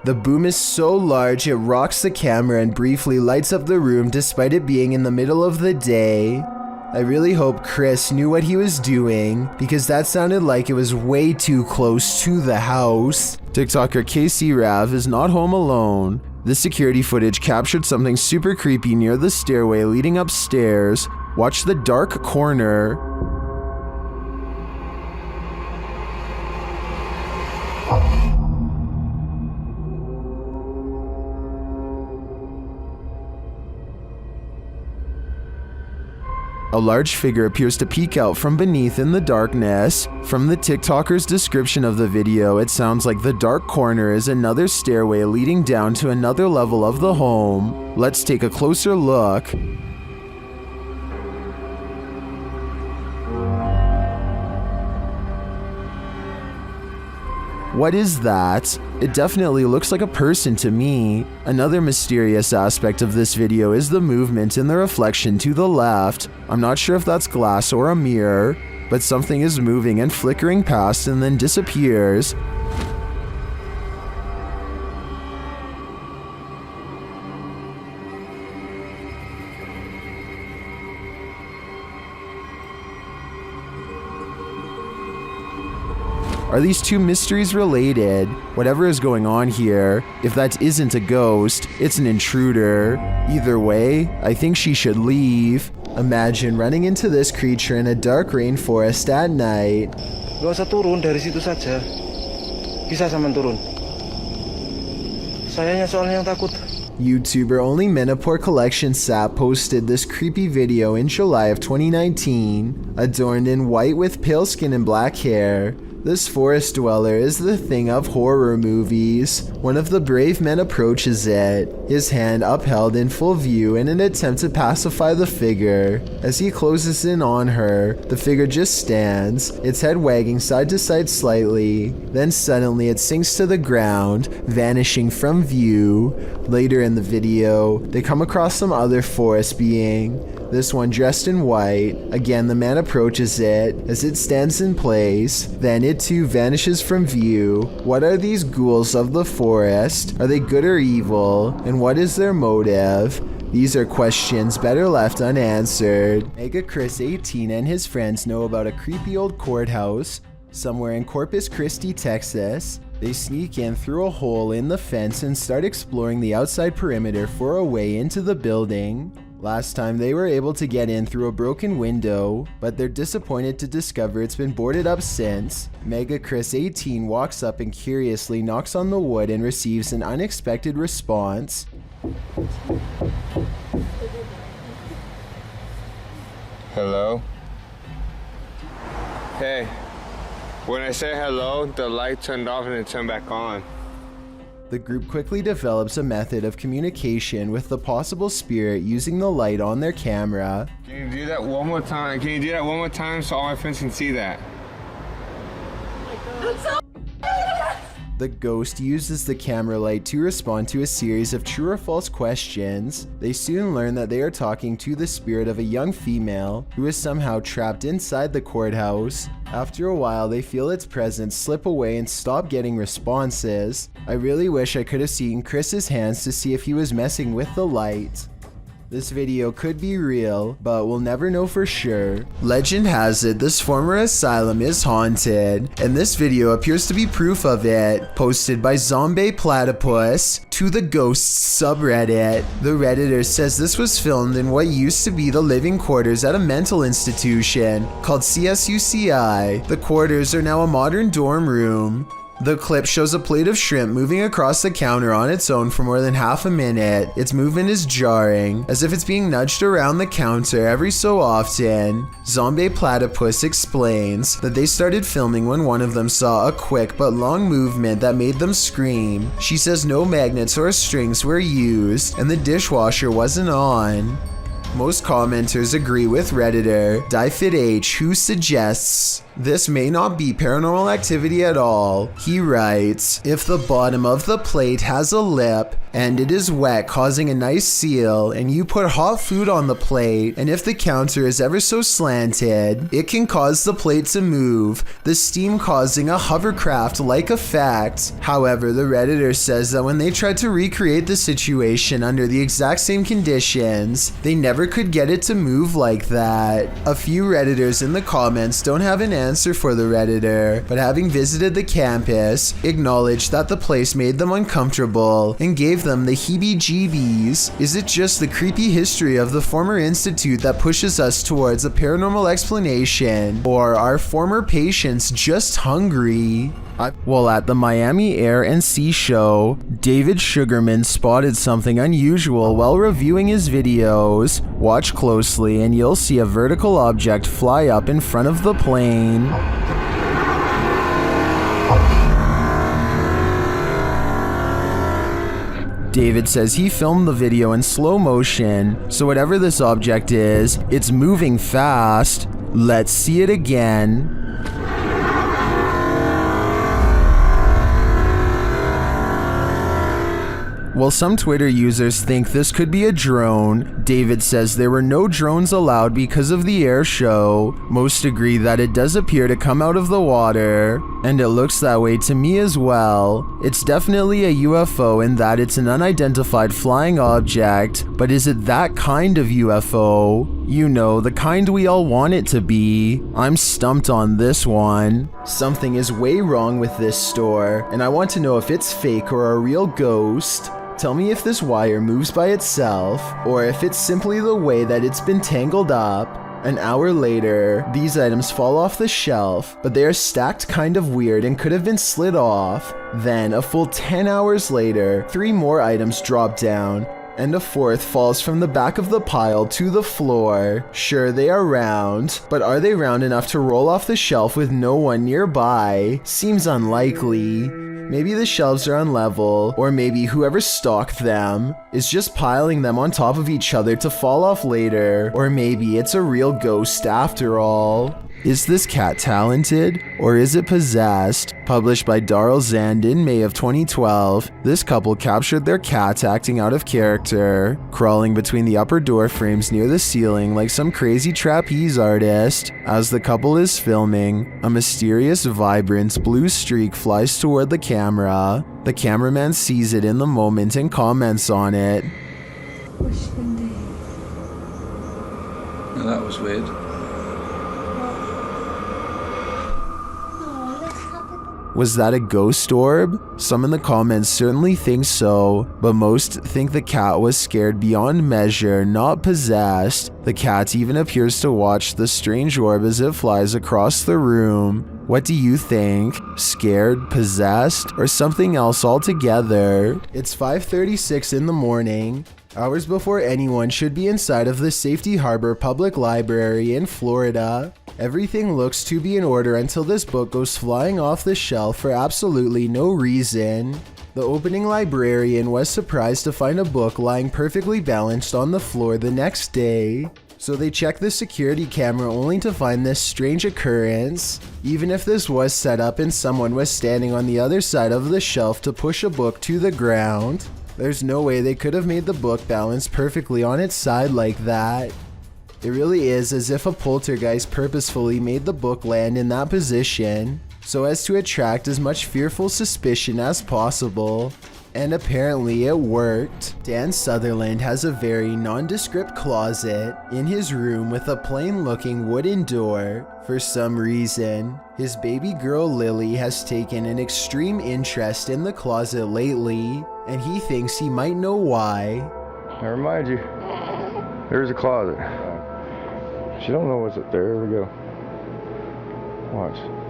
The boom is so large it rocks the camera and briefly lights up the room despite it being in the middle of the day. I really hope Chris knew what he was doing because that sounded like it was way too close to the house. TikToker KC Rav is not home alone. This security footage captured something super creepy near the stairway leading upstairs. Watch the dark corner. A large figure appears to peek out from beneath in the darkness. From the TikToker's description of the video, it sounds like the dark corner is another stairway leading down to another level of the home. Let's take a closer look. What is that? It definitely looks like a person to me. Another mysterious aspect of this video is the movement in the reflection to the left. I'm not sure if that's glass or a mirror, but something is moving and flickering past and then disappears. Are these two mysteries related? Whatever is going on here, if that isn't a ghost, it's an intruder. Either way, I think she should leave. Imagine running into this creature in a dark rainforest at night. Gak usah turun dari situ saja. Bisa sampean turun. Sayanya soalnya yang takut. YouTuber Only Menopore Collection Sap posted this creepy video in July of 2019, adorned in white with pale skin and black hair. This forest dweller is the thing of horror movies. One of the brave men approaches it, his hand upheld in full view in an attempt to pacify the figure. As he closes in on her, the figure just stands, its head wagging side to side slightly. Then suddenly it sinks to the ground, vanishing from view. Later in the video, they come across some other forest being. This one dressed in white. Again, the man approaches it as it stands in place. Then it too vanishes from view. What are these ghouls of the forest? Are they good or evil? And what is their motive? These are questions better left unanswered. Mega Chris 18 and his friends know about a creepy old courthouse somewhere in Corpus Christi, Texas. They sneak in through a hole in the fence and start exploring the outside perimeter for a way into the building. Last time they were able to get in through a broken window, but they're disappointed to discover it's been boarded up since. Mega Chris 18 walks up and curiously knocks on the wood and receives an unexpected response. Hello? Hey, when I say hello, the light turned off and it turned back on. The group quickly develops a method of communication with the possible spirit using the light on their camera. Can you do that one more time? Can you do that one more time so all my friends can see that? The ghost uses the camera light to respond to a series of true or false questions. They soon learn that they are talking to the spirit of a young female who is somehow trapped inside the courthouse. After a while, they feel its presence slip away and stop getting responses. I really wish I could have seen Chris's hands to see if he was messing with the light. This video could be real, but we'll never know for sure. Legend has it this former asylum is haunted, and this video appears to be proof of it, posted by Zombie Platypus to the Ghosts subreddit. The Redditor says this was filmed in what used to be the living quarters at a mental institution called CSUCI. The quarters are now a modern dorm room. The clip shows a plate of shrimp moving across the counter on its own for more than half a minute. Its movement is jarring, as if it's being nudged around the counter every so often. Zombie Platypus explains that they started filming when one of them saw a quick but long movement that made them scream. She says no magnets or strings were used, and the dishwasher wasn't on. Most commenters agree with Redditor DieFitH, who suggests this may not be paranormal activity at all. He writes, if the bottom of the plate has a lip and it is wet causing a nice seal, and you put hot food on the plate, and if the counter is ever so slanted, it can cause the plate to move, the steam causing a hovercraft-like effect. However, the Redditor says that when they tried to recreate the situation under the exact same conditions, they never could get it to move like that. A few Redditors in the comments don't have an answer for the Redditor, but having visited the campus, acknowledged that the place made them uncomfortable and gave them the heebie-jeebies. Is it just the creepy history of the former institute that pushes us towards a paranormal explanation, or are former patients just hungry? While at the Miami Air and Sea Show, David Sugarman spotted something unusual while reviewing his videos. Watch closely and you'll see a vertical object fly up in front of the plane. David says he filmed the video in slow motion, so whatever this object is, it's moving fast. Let's see it again. While some Twitter users think this could be a drone, David says there were no drones allowed because of the air show. Most agree that it does appear to come out of the water, and it looks that way to me as well. It's definitely a UFO in that it's an unidentified flying object, but is it that kind of UFO? You know, the kind we all want it to be. I'm stumped on this one. Something is way wrong with this store, and I want to know if it's fake or a real ghost. Tell me if this wire moves by itself, or if it's simply the way that it's been tangled up. An hour later, these items fall off the shelf, but they are stacked kind of weird and could have been slid off. Then, a full 10 hours later, 3 more items drop down, and a 4th falls from the back of the pile to the floor. Sure, they are round, but are they round enough to roll off the shelf with no one nearby? Seems unlikely. Maybe the shelves are unlevel, or maybe whoever stocked them is just piling them on top of each other to fall off later, or maybe it's a real ghost after all. Is this cat talented, or is it possessed? Published by Darrell Zand in May of 2012, this couple captured their cat acting out of character, crawling between the upper door frames near the ceiling like some crazy trapeze artist. As the couple is filming, a mysterious, vibrant blue streak flies toward the camera. The cameraman sees it in the moment and comments on it. Now that was weird. Was that a ghost orb? Some in the comments certainly think so, but most think the cat was scared beyond measure, not possessed. The cat even appears to watch the strange orb as it flies across the room. What do you think? Scared, possessed, or something else altogether? It's 5:36 in the morning, hours before anyone should be inside of the Safety Harbor Public Library in Florida. Everything looks to be in order until this book goes flying off the shelf for absolutely no reason. The opening librarian was surprised to find a book lying perfectly balanced on the floor the next day. So they checked the security camera only to find this strange occurrence. Even if this was set up and someone was standing on the other side of the shelf to push a book to the ground, there's no way they could have made the book balance perfectly on its side like that. It really is as if a poltergeist purposefully made the book land in that position, so as to attract as much fearful suspicion as possible. And apparently it worked. Dan Sutherland has a very nondescript closet in his room with a plain looking wooden door. For some reason, his baby girl Lily has taken an extreme interest in the closet lately, and he thinks he might know why. I remind you, there's a closet. She don't know what's up there. Here we go. Watch.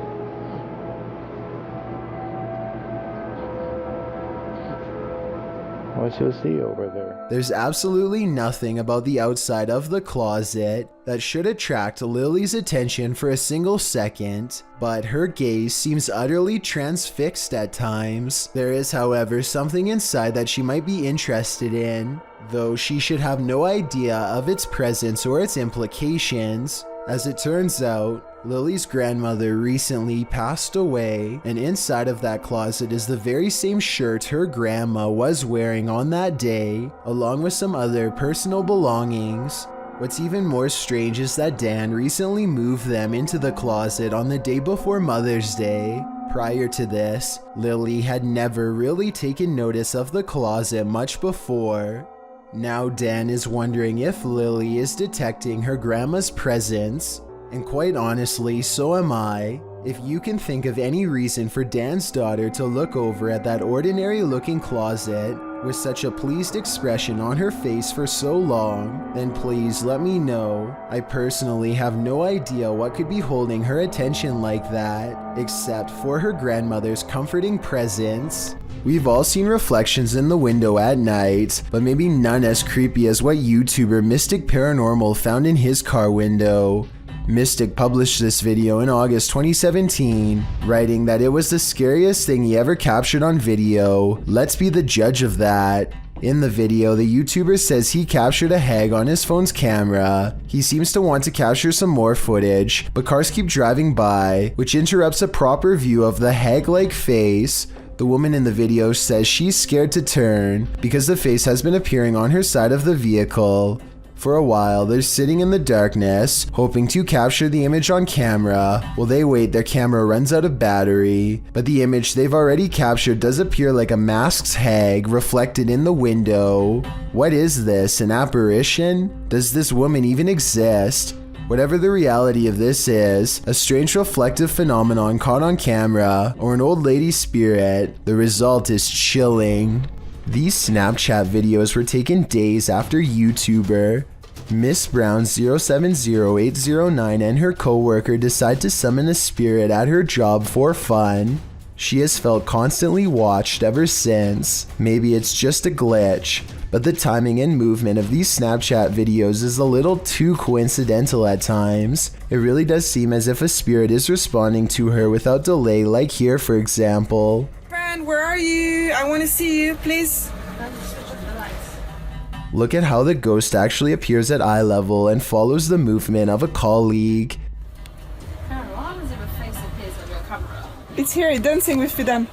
What you'll see over there. There's absolutely nothing about the outside of the closet that should attract Lily's attention for a single second, but her gaze seems utterly transfixed at times. There is, however, something inside that she might be interested in, though she should have no idea of its presence or its implications. As it turns out, Lily's grandmother recently passed away, and inside of that closet is the very same shirt her grandma was wearing on that day, along with some other personal belongings. What's even more strange is that Dan recently moved them into the closet on the day before Mother's Day. Prior to this, Lily had never really taken notice of the closet much before. Now Dan is wondering if Lily is detecting her grandma's presence. And quite honestly, so am I. If you can think of any reason for Dan's daughter to look over at that ordinary looking closet with such a pleased expression on her face for so long, then please let me know. I personally have no idea what could be holding her attention like that, except for her grandmother's comforting presence. We've all seen reflections in the window at night, but maybe none as creepy as what YouTuber Mystic Paranormal found in his car window. Mystic published this video in August 2017, writing that it was the scariest thing he ever captured on video. Let's be the judge of that. In the video, the YouTuber says he captured a hag on his phone's camera. He seems to want to capture some more footage, but cars keep driving by, which interrupts a proper view of the hag-like face. The woman in the video says she's scared to turn because the face has been appearing on her side of the vehicle. For a while, they're sitting in the darkness, hoping to capture the image on camera. While they wait, their camera runs out of battery, but the image they've already captured does appear like a masked hag reflected in the window. What is this, an apparition? Does this woman even exist? Whatever the reality of this is, a strange reflective phenomenon caught on camera, or an old lady's spirit, the result is chilling. These Snapchat videos were taken days after YouTuber Miss Brown 070809 and her co-worker decide to summon a spirit at her job for fun. She has felt constantly watched ever since. Maybe it's just a glitch, but the timing and movement of these Snapchat videos is a little too coincidental at times. It really does seem as if a spirit is responding to her without delay, like here for example. Friend, where are you? I want to see you, please. Look at how the ghost actually appears at eye level and follows the movement of a colleague. It's here, dancing with them.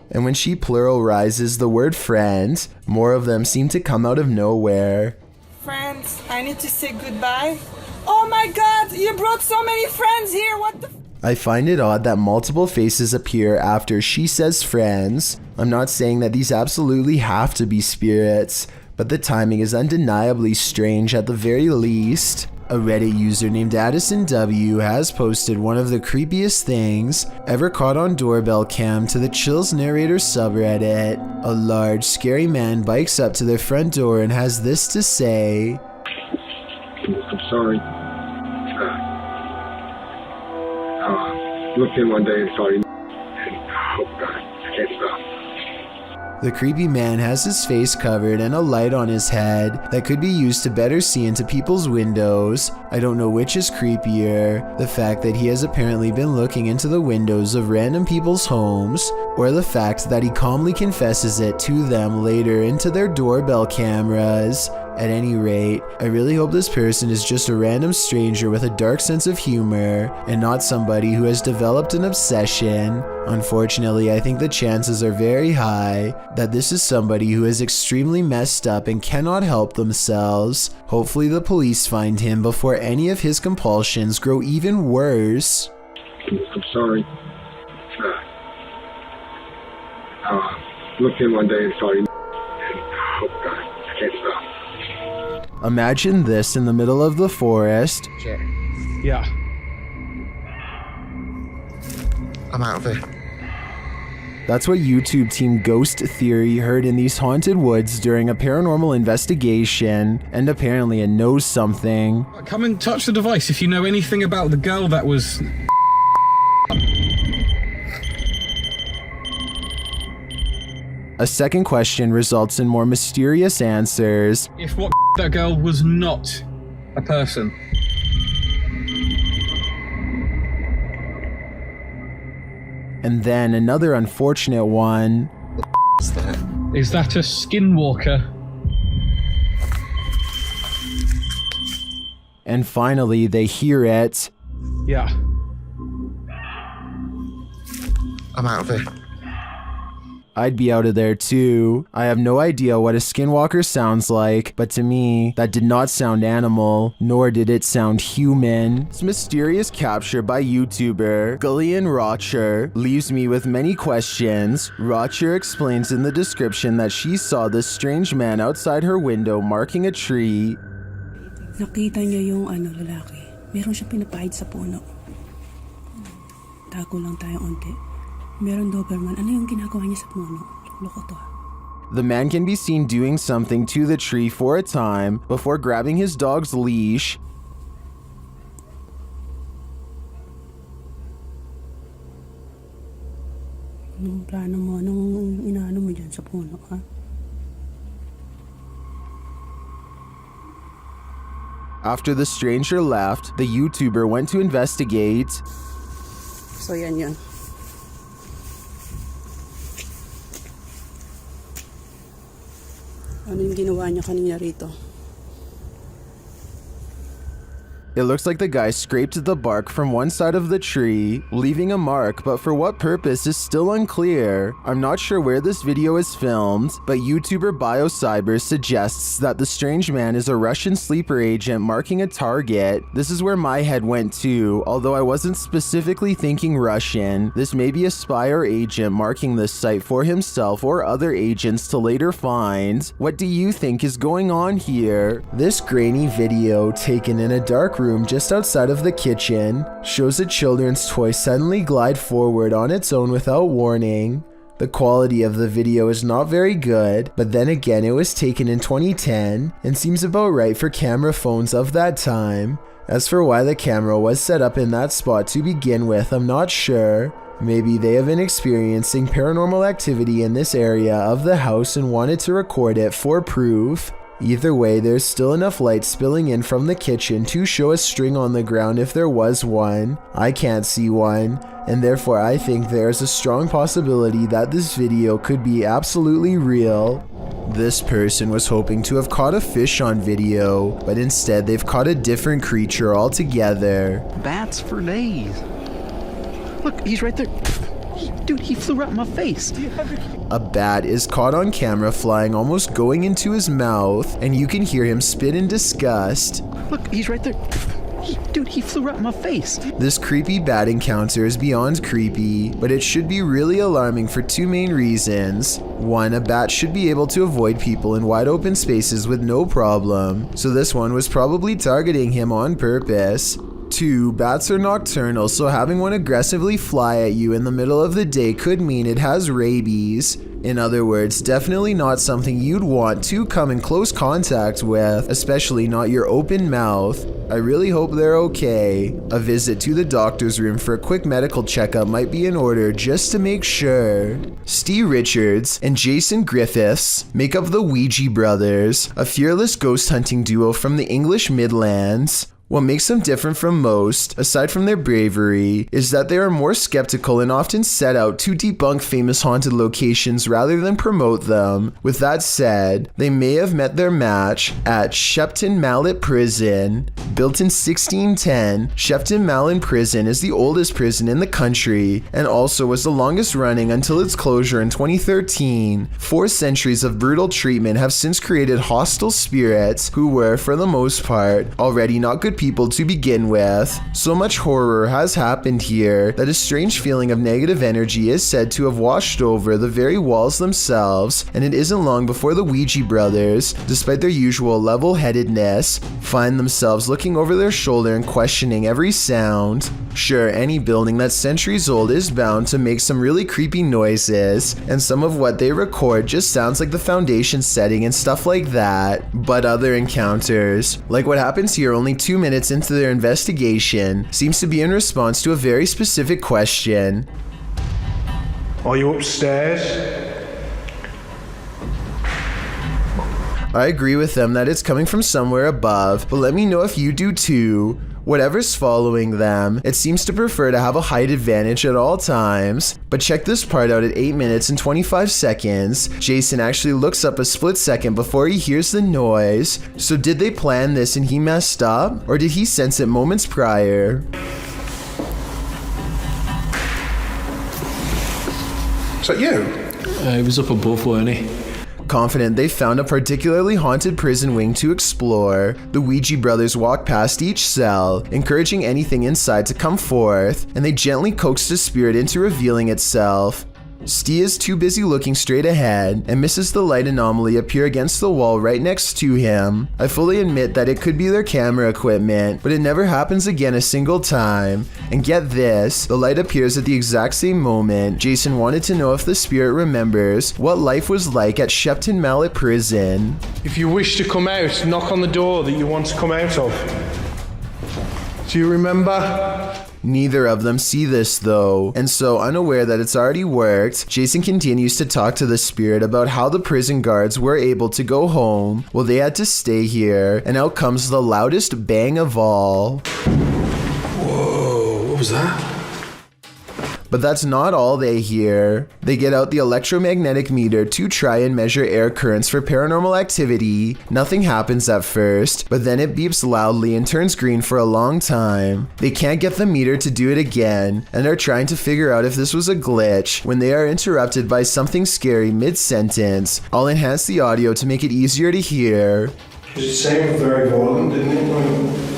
And when she pluralizes the word friend, more of them seem to come out of nowhere. Friends, I need to say goodbye. Oh my god, you brought so many friends here, what the I find it odd that multiple faces appear after she says friends. I'm not saying that these absolutely have to be spirits, but the timing is undeniably strange at the very least. A Reddit user named Addison W has posted one of the creepiest things ever caught on Doorbell cam to the Chills Narrator subreddit. A large, scary man bikes up to their front door and has this to say. I'm sorry. Looked in one day and saw you. Oh God, I can't stop. The creepy man has his face covered and a light on his head that could be used to better see into people's windows. I don't know which is creepier, the fact that he has apparently been looking into the windows of random people's homes, or the fact that he calmly confesses it to them later into their doorbell cameras. At any rate, I really hope this person is just a random stranger with a dark sense of humor and not somebody who has developed an obsession. Unfortunately, I think the chances are very high that this is somebody who is extremely messed up and cannot help themselves. Hopefully the police find him before any of his compulsions grow even worse. I'm sorry. Looked in one day and saw you. Oh God, I can't stop. Imagine this in the middle of the forest. Sure. Yeah. I'm out of here. That's what YouTube team Ghost Theory heard in these haunted woods during a paranormal investigation, and apparently it knows something. Come and touch the device if you know anything about the girl that was... A second question results in more mysterious answers. If what that girl was not a person. And then another unfortunate one. Is that a skinwalker? And finally, they hear it. Yeah. I'm out of here. I'd be out of there too. I have no idea what a skinwalker sounds like, but to me, that did not sound animal, nor did it sound human. This mysterious capture by YouTuber Gillian Rocher leaves me with many questions. Rocher explains in the description that she saw this strange man outside her window marking a tree. Nakita niya yung lalaki. Meron siya pinapahid sa puno. Tago lang tayo onti. Meron Doberman. Ano yung ginagawa niya sa puno? Loko to. The man can be seen doing something to the tree for a time before grabbing his dog's leash. Anong plano mo? Anong inaano mo dyan sa puno, ha? After the stranger left, the YouTuber went to investigate. So yan yun. Ano yung ginawa niya kanina rito? It looks like the guy scraped the bark from one side of the tree, leaving a mark, but for what purpose is still unclear. I'm not sure where this video is filmed, but YouTuber BioCyber suggests that the strange man is a Russian sleeper agent marking a target. This is where my head went to, although I wasn't specifically thinking Russian. This may be a spy or agent marking this site for himself or other agents to later find. What do you think is going on here? This grainy video, taken in a dark room just outside of the kitchen, shows a children's toy suddenly glide forward on its own without warning. The quality of the video is not very good, but then again it was taken in 2010 and seems about right for camera phones of that time. As for why the camera was set up in that spot to begin with, I'm not sure. Maybe they have been experiencing paranormal activity in this area of the house and wanted to record it for proof. Either way, there's still enough light spilling in from the kitchen to show a string on the ground if there was one. I can't see one, and therefore I think there's a strong possibility that this video could be absolutely real. This person was hoping to have caught a fish on video, but instead they've caught a different creature altogether. Bats for days. Look, he's right there. Dude, he flew right in my face. A bat is caught on camera flying almost going into his mouth, and you can hear him spit in disgust. Look, he's right there. Dude, he flew right in my face. This creepy bat encounter is beyond creepy, but it should be really alarming for two main reasons. One, a bat should be able to avoid people in wide open spaces with no problem, so this one was probably targeting him on purpose. 2, bats are nocturnal, so having one aggressively fly at you in the middle of the day could mean it has rabies. In other words, definitely not something you'd want to come in close contact with, especially not your open mouth. I really hope they're okay. A visit to the doctor's room for a quick medical checkup might be in order just to make sure. Steve Richards and Jason Griffiths make up the Ouija brothers, a fearless ghost hunting duo from the English Midlands. What makes them different from most, aside from their bravery, is that they are more skeptical and often set out to debunk famous haunted locations rather than promote them. With that said, they may have met their match at Shepton Mallet Prison. Built in 1610, Shepton Mallet Prison is the oldest prison in the country and also was the longest running until its closure in 2013. 4 centuries of brutal treatment have since created hostile spirits who were, for the most part, already not good people to begin with. So much horror has happened here that a strange feeling of negative energy is said to have washed over the very walls themselves, and it isn't long before the Ouija brothers, despite their usual level-headedness, find themselves looking over their shoulder and questioning every sound. Sure, any building that's centuries old is bound to make some really creepy noises, and some of what they record just sounds like the foundation setting and stuff like that. But other encounters, like what happens here only 2 minutes into their investigation, seems to be in response to a very specific question. Are you upstairs? I agree with them that it's coming from somewhere above, but let me know if you do too. Whatever's following them, it seems to prefer to have a height advantage at all times. But check this part out at 8 minutes and 25 seconds. Jason actually looks up a split second before he hears the noise. So did they plan this and he messed up? Or did he sense it moments prior? Is that you? He was up above, weren't he? Confident they found a particularly haunted prison wing to explore, the Ouija brothers walk past each cell, encouraging anything inside to come forth, and they gently coax the spirit into revealing itself. Stee is too busy looking straight ahead and misses the light anomaly appear against the wall right next to him. I fully admit that it could be their camera equipment, but it never happens again a single time. And get this, the light appears at the exact same moment. Jason wanted to know if the spirit remembers what life was like at Shepton Mallet prison. If you wish to come out, knock on the door that you want to come out of. Do you remember? Neither of them see this though, and so unaware that it's already worked, Jason continues to talk to the spirit about how the prison guards were able to go home while they had to stay here, and out comes the loudest bang of all. Whoa, what was that? But that's not all they hear. They get out the electromagnetic meter to try and measure air currents for paranormal activity. Nothing happens at first, but then it beeps loudly and turns green for a long time. They can't get the meter to do it again, and are trying to figure out if this was a glitch when they are interrupted by something scary mid-sentence. I'll enhance the audio to make it easier to hear. It sounded very violent, didn't it?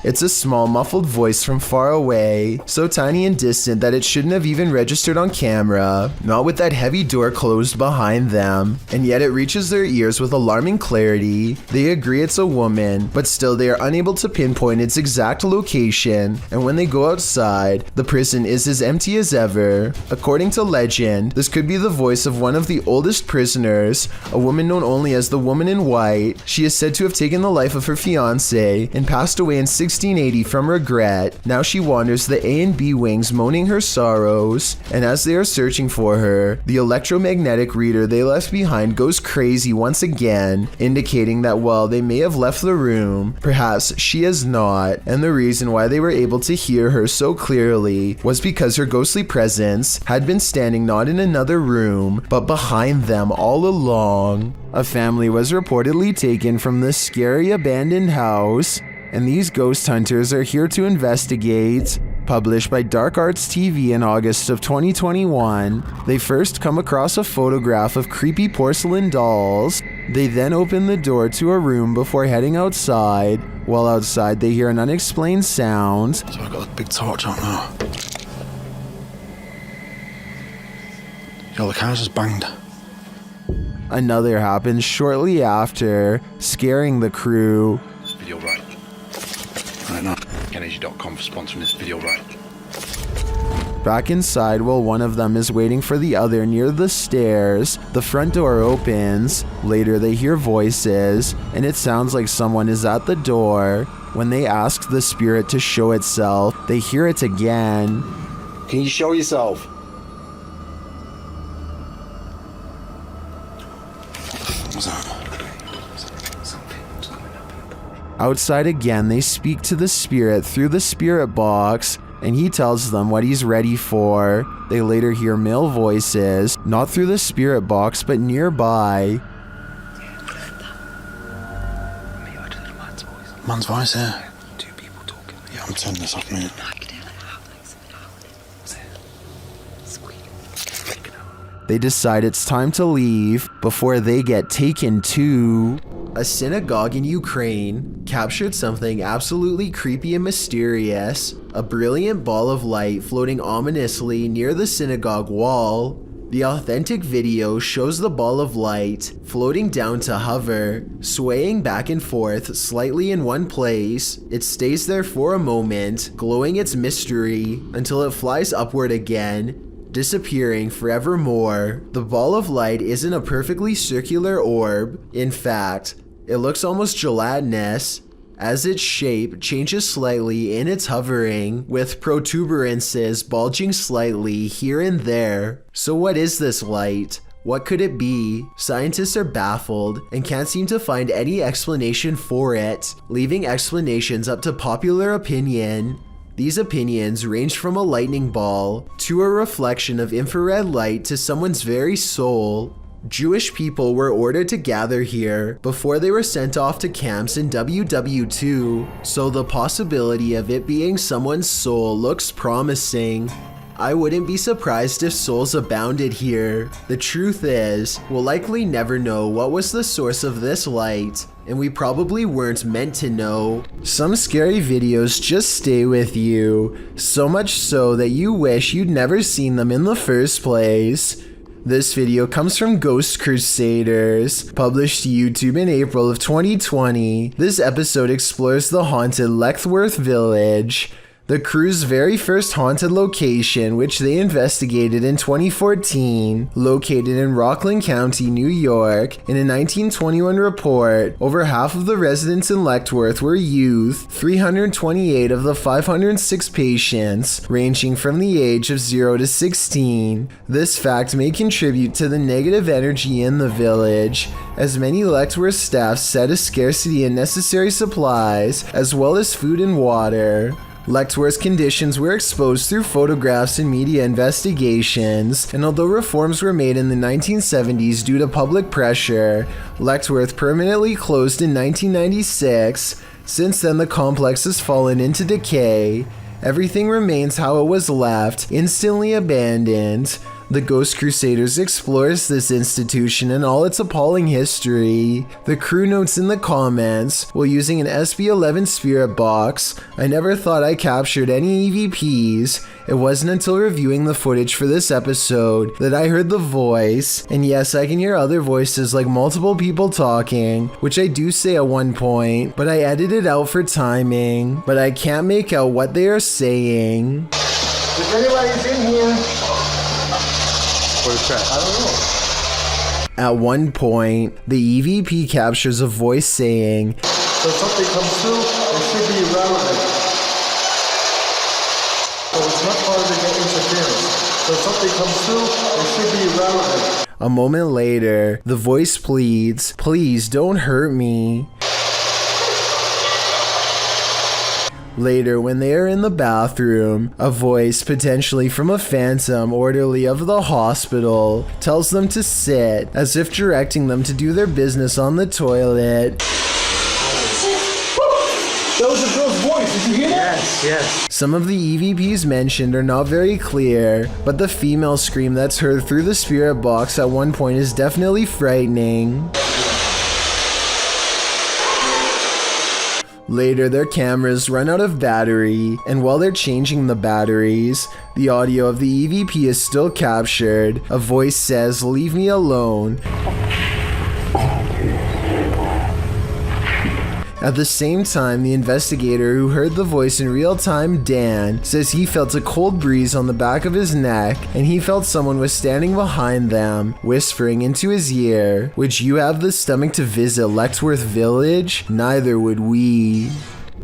It's a small, muffled voice from far away, so tiny and distant that it shouldn't have even registered on camera, not with that heavy door closed behind them, and yet it reaches their ears with alarming clarity. They agree it's a woman, but still they are unable to pinpoint its exact location, and when they go outside, the prison is as empty as ever. According to legend, this could be the voice of one of the oldest prisoners, a woman known only as the Woman in White. She is said to have taken the life of her fiancé and passed away in 1680 from regret. Now she wanders the A and B wings moaning her sorrows, and as they are searching for her, the electromagnetic reader they left behind goes crazy once again, indicating that while they may have left the room, perhaps she has not, and the reason why they were able to hear her so clearly was because her ghostly presence had been standing not in another room, but behind them all along. A family was reportedly taken from this scary abandoned house, and these ghost hunters are here to investigate. Published by Dark Arts TV in August of 2021, they first come across a photograph of creepy porcelain dolls. They then open the door to a room before heading outside. While outside, they hear an unexplained sound. So I got a big torch out now. Yo, the car's just banged. Another happens shortly after, scaring the crew. This video right. Right now, energy.com for sponsoring this video right. Back inside, while one of them is waiting for the other near the stairs, the front door opens. Later they hear voices, and it sounds like someone is at the door. When they ask the spirit to show itself, they hear it again. Can you show yourself? What's that? Outside again, they speak to the spirit through the spirit box, and he tells them what he's ready for. They later hear male voices, not through the spirit box, but nearby. Man's voice, yeah. Two people talking. Yeah, I'm turning this off, mate. They decide it's time to leave before they get taken to. A synagogue in Ukraine captured something absolutely creepy and mysterious. A brilliant ball of light floating ominously near the synagogue wall. The authentic video shows the ball of light floating down to hover, swaying back and forth slightly in one place. It stays there for a moment, glowing its mystery, until it flies upward again, disappearing forevermore. The ball of light isn't a perfectly circular orb. In fact, it looks almost gelatinous, as its shape changes slightly in its hovering, with protuberances bulging slightly here and there. So what is this light? What could it be? Scientists are baffled and can't seem to find any explanation for it, leaving explanations up to popular opinion. These opinions range from a lightning ball to a reflection of infrared light to someone's very soul. Jewish people were ordered to gather here before they were sent off to camps in WW2, so the possibility of it being someone's soul looks promising. I wouldn't be surprised if souls abounded here. The truth is, we'll likely never know what was the source of this light, and we probably weren't meant to know. Some scary videos just stay with you, so much so that you wish you'd never seen them in the first place. This video comes from Ghost Crusaders, published to YouTube in April of 2020. This episode explores the haunted Letchworth Village, the crew's very first haunted location, which they investigated in 2014. Located in Rockland County, New York, in a 1921 report, over half of the residents in Letchworth were youth, 328 of the 506 patients, ranging from the age of 0 to 16. This fact may contribute to the negative energy in the village, as many Letchworth staff said a scarcity in necessary supplies, as well as food and water. Letchworth's conditions were exposed through photographs and media investigations, and although reforms were made in the 1970s due to public pressure, Letchworth permanently closed in 1996. Since then, the complex has fallen into decay. Everything remains how it was left, instantly abandoned. The Ghost Crusaders explores this institution and all its appalling history. The crew notes in the comments, while using an SB11 spirit box, I never thought I captured any EVPs. It wasn't until reviewing the footage for this episode that I heard the voice, and yes, I can hear other voices like multiple people talking, which I do say at one point, but I edited out for timing, but I can't make out what they are saying. If anybody's in here, I don't know. At one point, the EVP captures a voice saying, So if something comes through, it should be irrelevant. So it's not part of the interference. So if something comes through, it should be irrelevant. A moment later, the voice pleads, "Please don't hurt me." Later, when they are in the bathroom, a voice, potentially from a phantom orderly of the hospital, tells them to sit, as if directing them to do their business on the toilet. That was a girl's voice, did you hear that? Yes. Some of the EVPs mentioned are not very clear, but the female scream that's heard through the spirit box at one point is definitely frightening. Later, their cameras run out of battery, and while they're changing the batteries, the audio of the EVP is still captured. A voice says, "Leave me alone." At the same time, the investigator who heard the voice in real time, Dan, says he felt a cold breeze on the back of his neck, and he felt someone was standing behind them, whispering into his ear, "Would you have the stomach to visit Letchworth Village? Neither would we."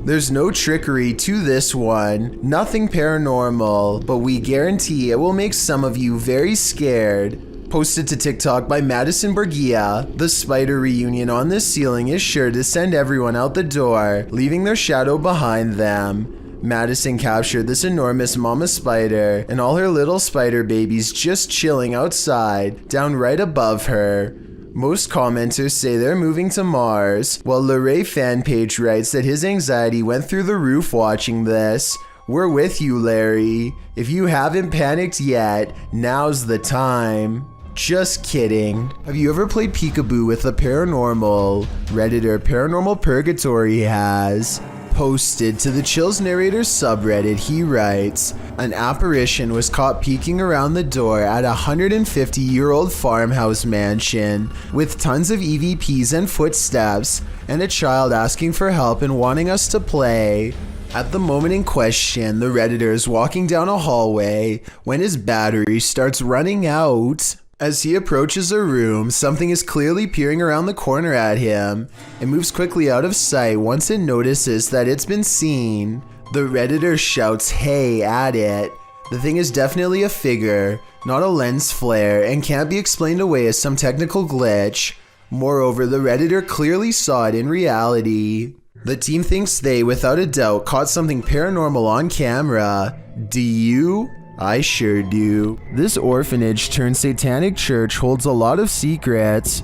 There's no trickery to this one, nothing paranormal, but we guarantee it will make some of you very scared. Posted to TikTok by Madison Borgia, the spider reunion on this ceiling is sure to send everyone out the door, leaving their shadow behind them. Madison captured this enormous mama spider and all her little spider babies just chilling outside, down right above her. Most commenters say they're moving to Mars, while Larray fan page writes that his anxiety went through the roof watching this. We're with you, Larry. If you haven't panicked yet, now's the time. Just kidding. Have you ever played Peekaboo with the paranormal? Redditor Paranormal Purgatory has posted to the Chills Narrator subreddit. He writes, an apparition was caught peeking around the door at a 150-year-old farmhouse mansion with tons of EVPs and footsteps, and a child asking for help and wanting us to play. At the moment in question, the Redditor is walking down a hallway when his battery starts running out. As he approaches a room, something is clearly peering around the corner at him. It moves quickly out of sight once it notices that it's been seen. The Redditor shouts "hey" at it. The thing is definitely a figure, not a lens flare, and can't be explained away as some technical glitch. Moreover, the Redditor clearly saw it in reality. The team thinks they, without a doubt, caught something paranormal on camera. Do you? I sure do. This orphanage turned satanic church holds a lot of secrets.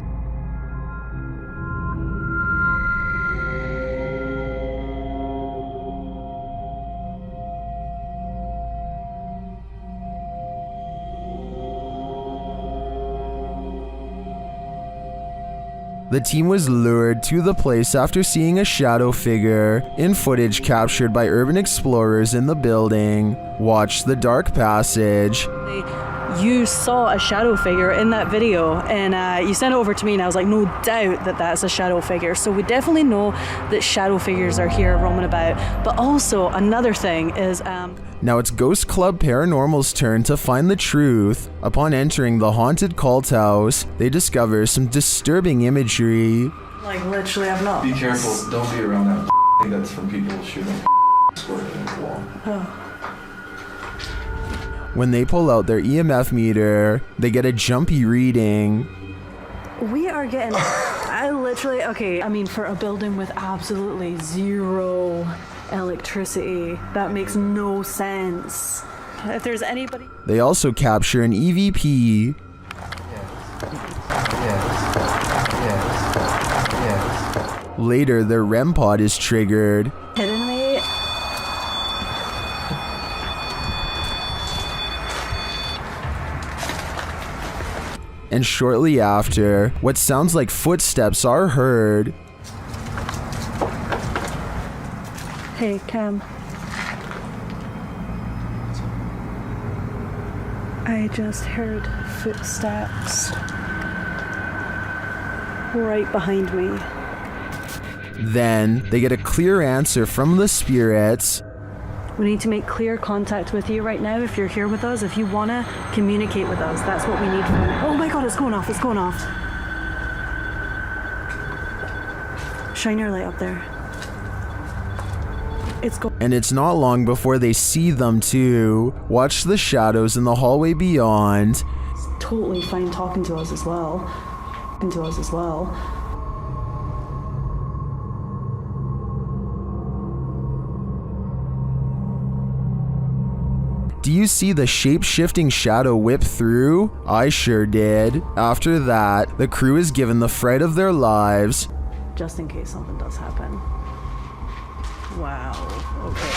The team was lured to the place after seeing a shadow figure in footage captured by urban explorers in the building. Watch the dark passage. You saw a shadow figure in that video, and you sent it over to me, and I was like, no doubt that that's a shadow figure. So we definitely know that shadow figures are here roaming about. But also another thing is now it's Ghost Club Paranormal's turn to find the truth. Upon entering the haunted Courthouse, they discover some disturbing imagery. Like, literally, I've not. Be careful, don't be around that that's from people shooting squirting in the wall. Oh. When they pull out their EMF meter, they get a jumpy reading. We are getting, I mean, for a building with absolutely zero electricity, that makes no sense. If there's anybody... They also capture an EVP. Yes. Later, their REM pod is triggered. Kidding me? And shortly after, what sounds like footsteps are heard. Hey, Cam. I just heard footsteps right behind me. Then, they get a clear answer from the spirits. We need to make clear contact with you right now. If you're here with us, if you want to communicate with us, that's what we need from you. Oh my god, it's going off, it's going off. Shine your light up there. And it's not long before they see them too. Watch the shadows in the hallway beyond. It's totally fine talking to us as well. Do you see the shape-shifting shadow whip through? I sure did. After that, the crew is given the fright of their lives. Just in case something does happen. Wow. Okay.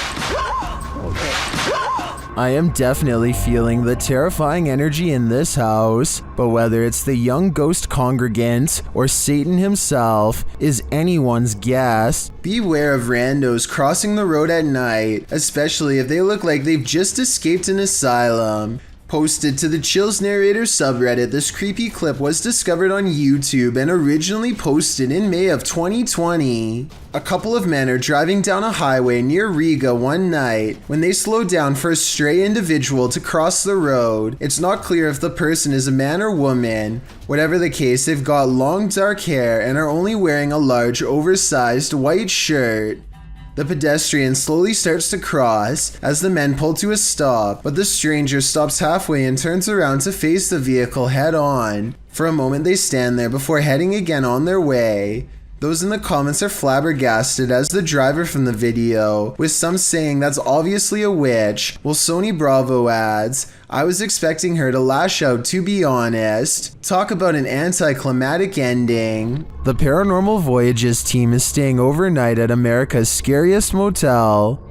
I am definitely feeling the terrifying energy in this house, but whether it's the young ghost congregant or Satan himself is anyone's guess. Beware of randos crossing the road at night, especially if they look like they've just escaped an asylum. Posted to the Chills Narrator subreddit, this creepy clip was discovered on YouTube and originally posted in May of 2020. A couple of men are driving down a highway near Riga one night when they slow down for a stray individual to cross the road. It's not clear if the person is a man or woman. Whatever the case, they've got long dark hair and are only wearing a large oversized white shirt. The pedestrian slowly starts to cross as the men pull to a stop, but the stranger stops halfway and turns around to face the vehicle head on. For a moment they stand there before heading again on their way. Those in the comments are flabbergasted as the driver from the video, with some saying that's obviously a witch, while Sony Bravo adds, I was expecting her to lash out, to be honest. Talk about an anticlimactic ending. The Paranormal Voyages team is staying overnight at America's scariest motel.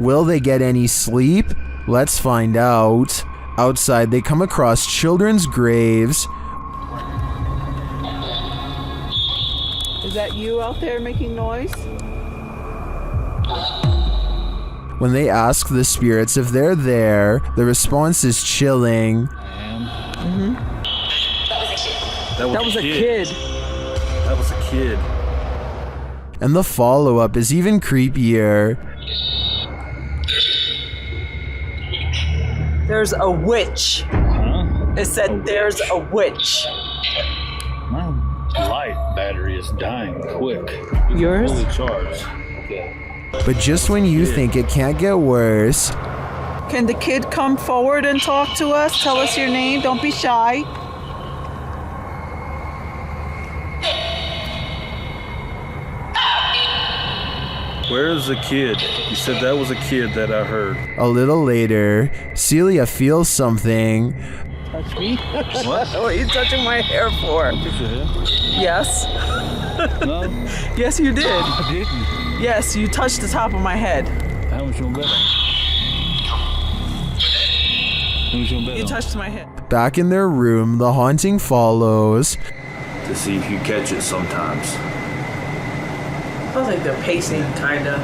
Will they get any sleep? Let's find out. Outside, they come across children's graves. Is that you out there making noise? When they ask the spirits if they're there, the response is chilling. Mm-hmm. That was a kid. That was a kid. And the follow-up is even creepier. There's a witch. Huh? It said there's a witch. My light battery is dying quick. Yours? Fully charged. Okay. But just when you think it can't get worse, Can the kid come forward and talk to us? Tell us your name. Don't be shy. Where is the kid? You said that was a kid that I heard. a little later, Celia feels something. Touch me? What? What are you touching my hair for? Yes. No? Yes, you did. I didn't. Yes, you touched the top of my head. How much you bet on? How much you bet You on? touched my head. Back in their room, the haunting follows. To see if you catch it sometimes. Sounds like they're pacing, kinda.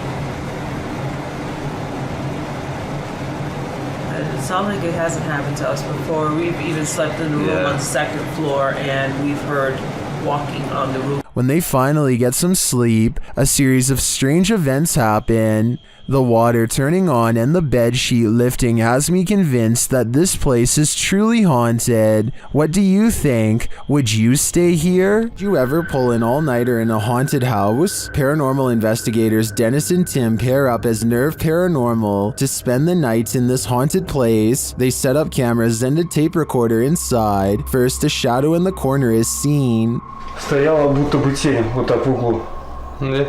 It sounds like it hasn't happened to us before. We've even slept in the room on the second floor, and we've heard walking on the roof. When they finally get some sleep, a series of strange events happen. The water turning on and the bed sheet lifting has me convinced that this place is truly haunted. What do you think? Would you stay here? Did you ever pull an all-nighter in a haunted house? Paranormal investigators Dennis and Tim pair up as Nerve Paranormal to spend the night in this haunted place. They set up cameras and a tape recorder inside. First, a shadow in the corner is seen. Стояла будто бы тень вот так в углу. Да?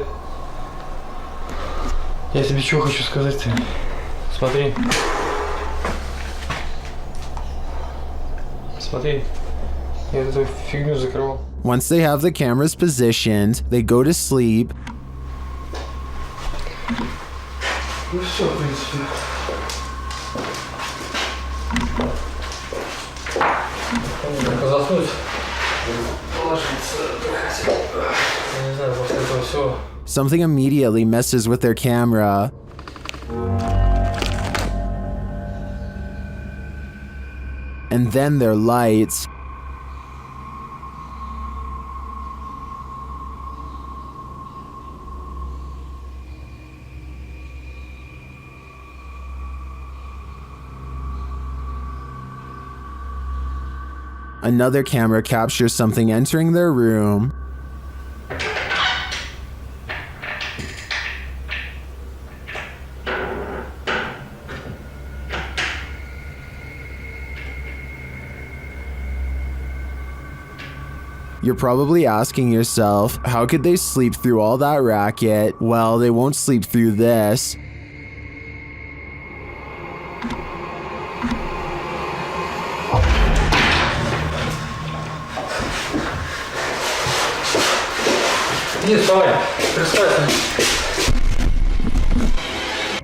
Я тебе что хочу сказать-то? Смотри. Смотри. Я эту фигню закрывал. Once they have the cameras positioned, they go to sleep. Ну все, в принципе. Только заснуть. Ложиться. Я не знаю, после этого все. Something immediately messes with their camera. And then their lights. Another camera captures something entering their room. You're probably asking yourself, how could they sleep through all that racket? Well, they won't sleep through this.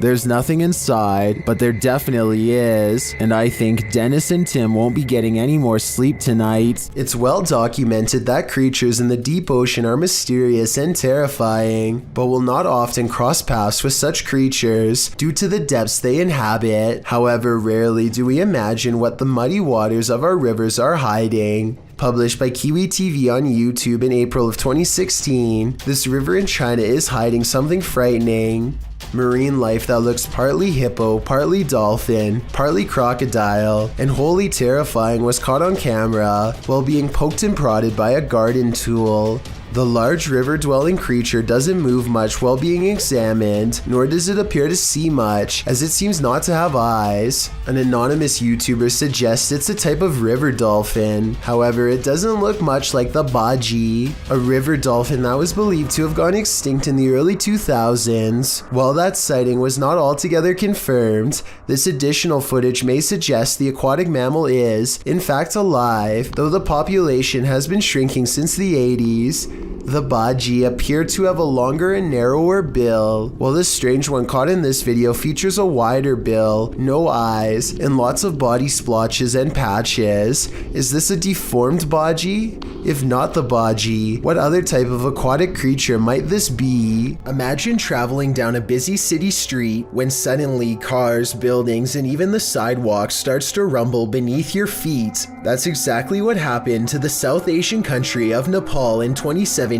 There's nothing inside, but there definitely is, and I think Dennis and Tim won't be getting any more sleep tonight. It's well documented that creatures in the deep ocean are mysterious and terrifying, but will not often cross paths with such creatures due to the depths they inhabit. However, rarely do we imagine what the muddy waters of our rivers are hiding. Published by Kiwi TV on YouTube in April of 2016, this river in China is hiding something frightening. Marine life that looks partly hippo, partly dolphin, partly crocodile, and wholly terrifying was caught on camera while being poked and prodded by a garden tool. The large river-dwelling creature doesn't move much while being examined, nor does it appear to see much, as it seems not to have eyes. An anonymous YouTuber suggests it's a type of river dolphin. However, it doesn't look much like the baji, a river dolphin that was believed to have gone extinct in the early 2000s. While that sighting was not altogether confirmed, this additional footage may suggest the aquatic mammal is, in fact, alive, though the population has been shrinking since the 80s. The Baji appear to have a longer and narrower bill, while the strange one caught in this video features a wider bill, no eyes, and lots of body splotches and patches. Is this a deformed Baji? If not the Baji, what other type of aquatic creature might this be? Imagine traveling down a busy city street when suddenly cars, buildings, and even the sidewalk starts to rumble beneath your feet. That's exactly what happened to the South Asian country of Nepal in 2017.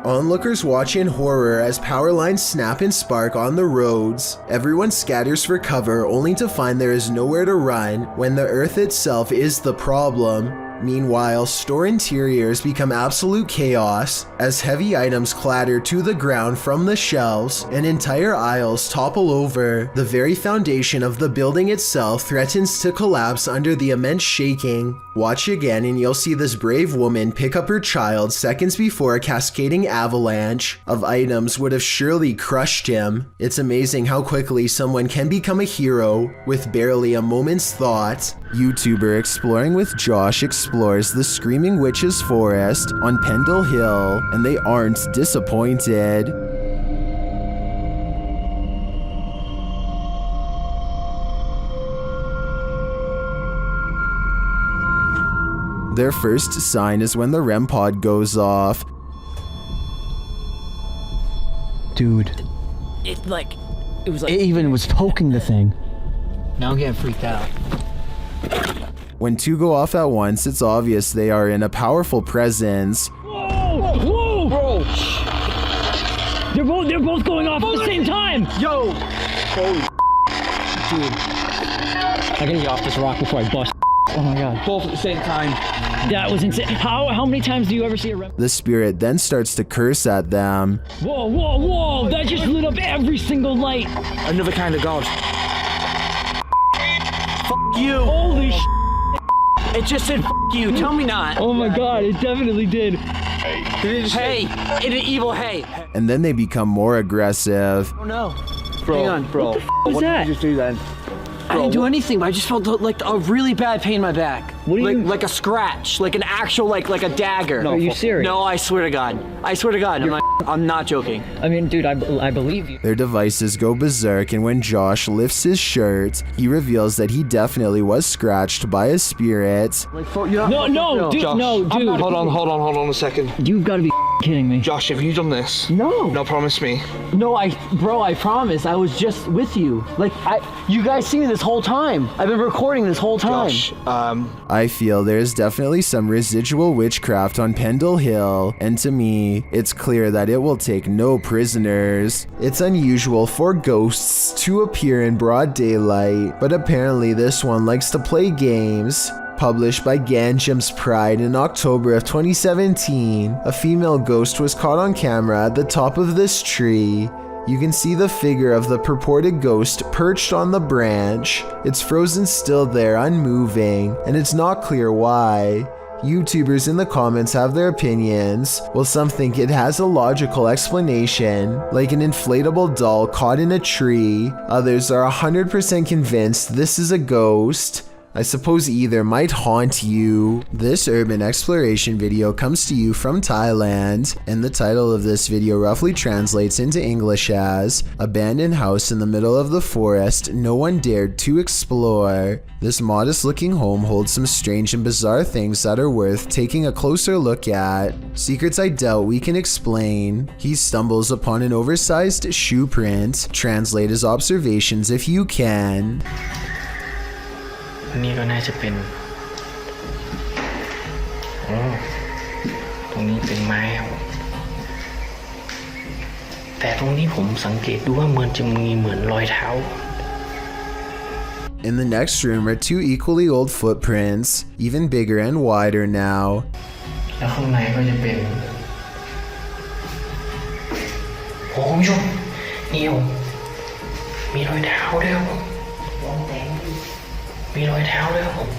Onlookers watch in horror as power lines snap and spark on the roads. Everyone scatters for cover only to find there is nowhere to run when the earth itself is the problem. Meanwhile, store interiors become absolute chaos as heavy items clatter to the ground from the shelves and entire aisles topple over. The very foundation of the building itself threatens to collapse under the immense shaking. Watch again and you'll see this brave woman pick up her child seconds before a cascading avalanche of items would have surely crushed him. It's amazing how quickly someone can become a hero with barely a moment's thought. YouTuber Exploring with Josh explores the Screaming Witches Forest on Pendle Hill, and they aren't disappointed. Their first sign is when the REM pod goes off. Dude. It was like... It even was poking the thing. Now I'm getting freaked out. When two go off at once, it's obvious they are in a powerful presence. Whoa! Whoa! Bro! They're both going off at the same time! Yo! Holy dude. I gotta get off this rock before I bust. Oh my god. Both at the same time. That was insane. How many times do you ever see a REM? The spirit then starts to curse at them. Whoa, whoa, whoa! That just lit up every single light! Another kind of god. F*** you! Holy sh**! It just said F*** you, tell me not! Oh my god, it definitely did. Hey! In an evil hey! And then they become more aggressive. Oh no. Bro, hang on, bro. What was that? Did you just do then? I didn't do anything, but I just felt like a really bad pain in my back. What do you... Like a scratch, like an actual, like a dagger. No, are you serious? No, I swear to God. I swear to God, I'm not joking. I mean, dude, I believe you. Their devices go berserk, and when Josh lifts his shirt, he reveals that he definitely was scratched by a spirit. No, dude, Josh, no, dude. Hold on a second. You've got to be kidding me. Josh, have you done this? No. No, promise me. No, bro, I promise. I was just with you. Like, you guys see me this whole time. I've been recording this whole time. Josh, I feel there's definitely some residual witchcraft on Pendle Hill, and to me, it's clear that it will take no prisoners. It's unusual for ghosts to appear in broad daylight, but apparently this one likes to play games. Published by Ganjam's Pride in October of 2017, a female ghost was caught on camera at the top of this tree. You can see the figure of the purported ghost perched on the branch. It's frozen still there, unmoving, and it's not clear why. YouTubers in the comments have their opinions, while some think it has a logical explanation, like an inflatable doll caught in a tree. Others are 100% convinced this is a ghost. I suppose either might haunt you. This urban exploration video comes to you from Thailand, and the title of this video roughly translates into English as "Abandoned house in the middle of the forest no one dared to explore." This modest looking home holds some strange and bizarre things that are worth taking a closer look at. Secrets I doubt we can explain. He stumbles upon an oversized shoe print. Translate his observations if you can. นี่ก็น่าจะเป็นตรงนี้เป็นไม้ครับแต่ตรงนี้ผมสังเกตดูว่ามันจะมีเหมือนรอยเท้า In the next room are two equally old footprints, even bigger and wider now. แล้วข้างในก็จะเป็นโอ้คุณผู้ชมนี่ผมมีรอยเท้าด้วยครับมีรอยเท้าด้วยครับผม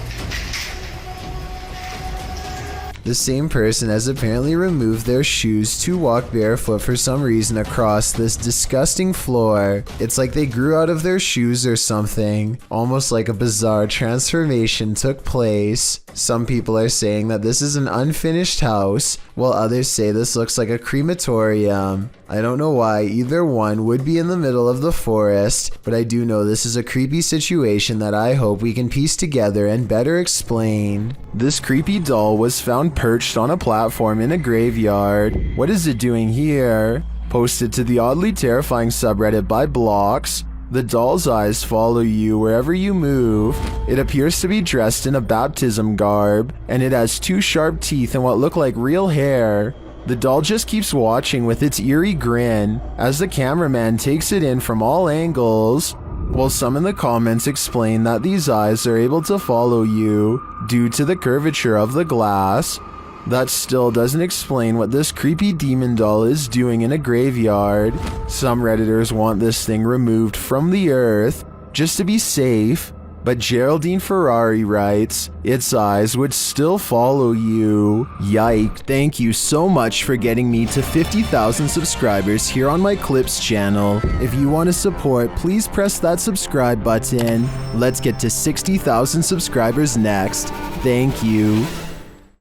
The same person has apparently removed their shoes to walk barefoot for some reason across this disgusting floor. It's like they grew out of their shoes or something. Almost like a bizarre transformation took place. Some people are saying that this is an unfinished house, while others say this looks like a crematorium. I don't know why either one would be in the middle of the forest, but I do know this is a creepy situation that I hope we can piece together and better explain. This creepy doll was found perched on a platform in a graveyard. What is it doing here? Posted to the oddly terrifying subreddit by Blocks. The doll's eyes follow you wherever you move. It appears to be dressed in a baptism garb, and it has 2 sharp teeth and what look like real hair. The doll just keeps watching with its eerie grin as the cameraman takes it in from all angles, while some in the comments explain that these eyes are able to follow you due to the curvature of the glass. That still doesn't explain what this creepy demon doll is doing in a graveyard. Some Redditors want this thing removed from the earth just to be safe, but Geraldine Ferrari writes, its eyes would still follow you. Yike. Thank you so much for getting me to 50,000 subscribers here on my Clips channel. If you want to support, please press that subscribe button. Let's get to 60,000 subscribers next. Thank you.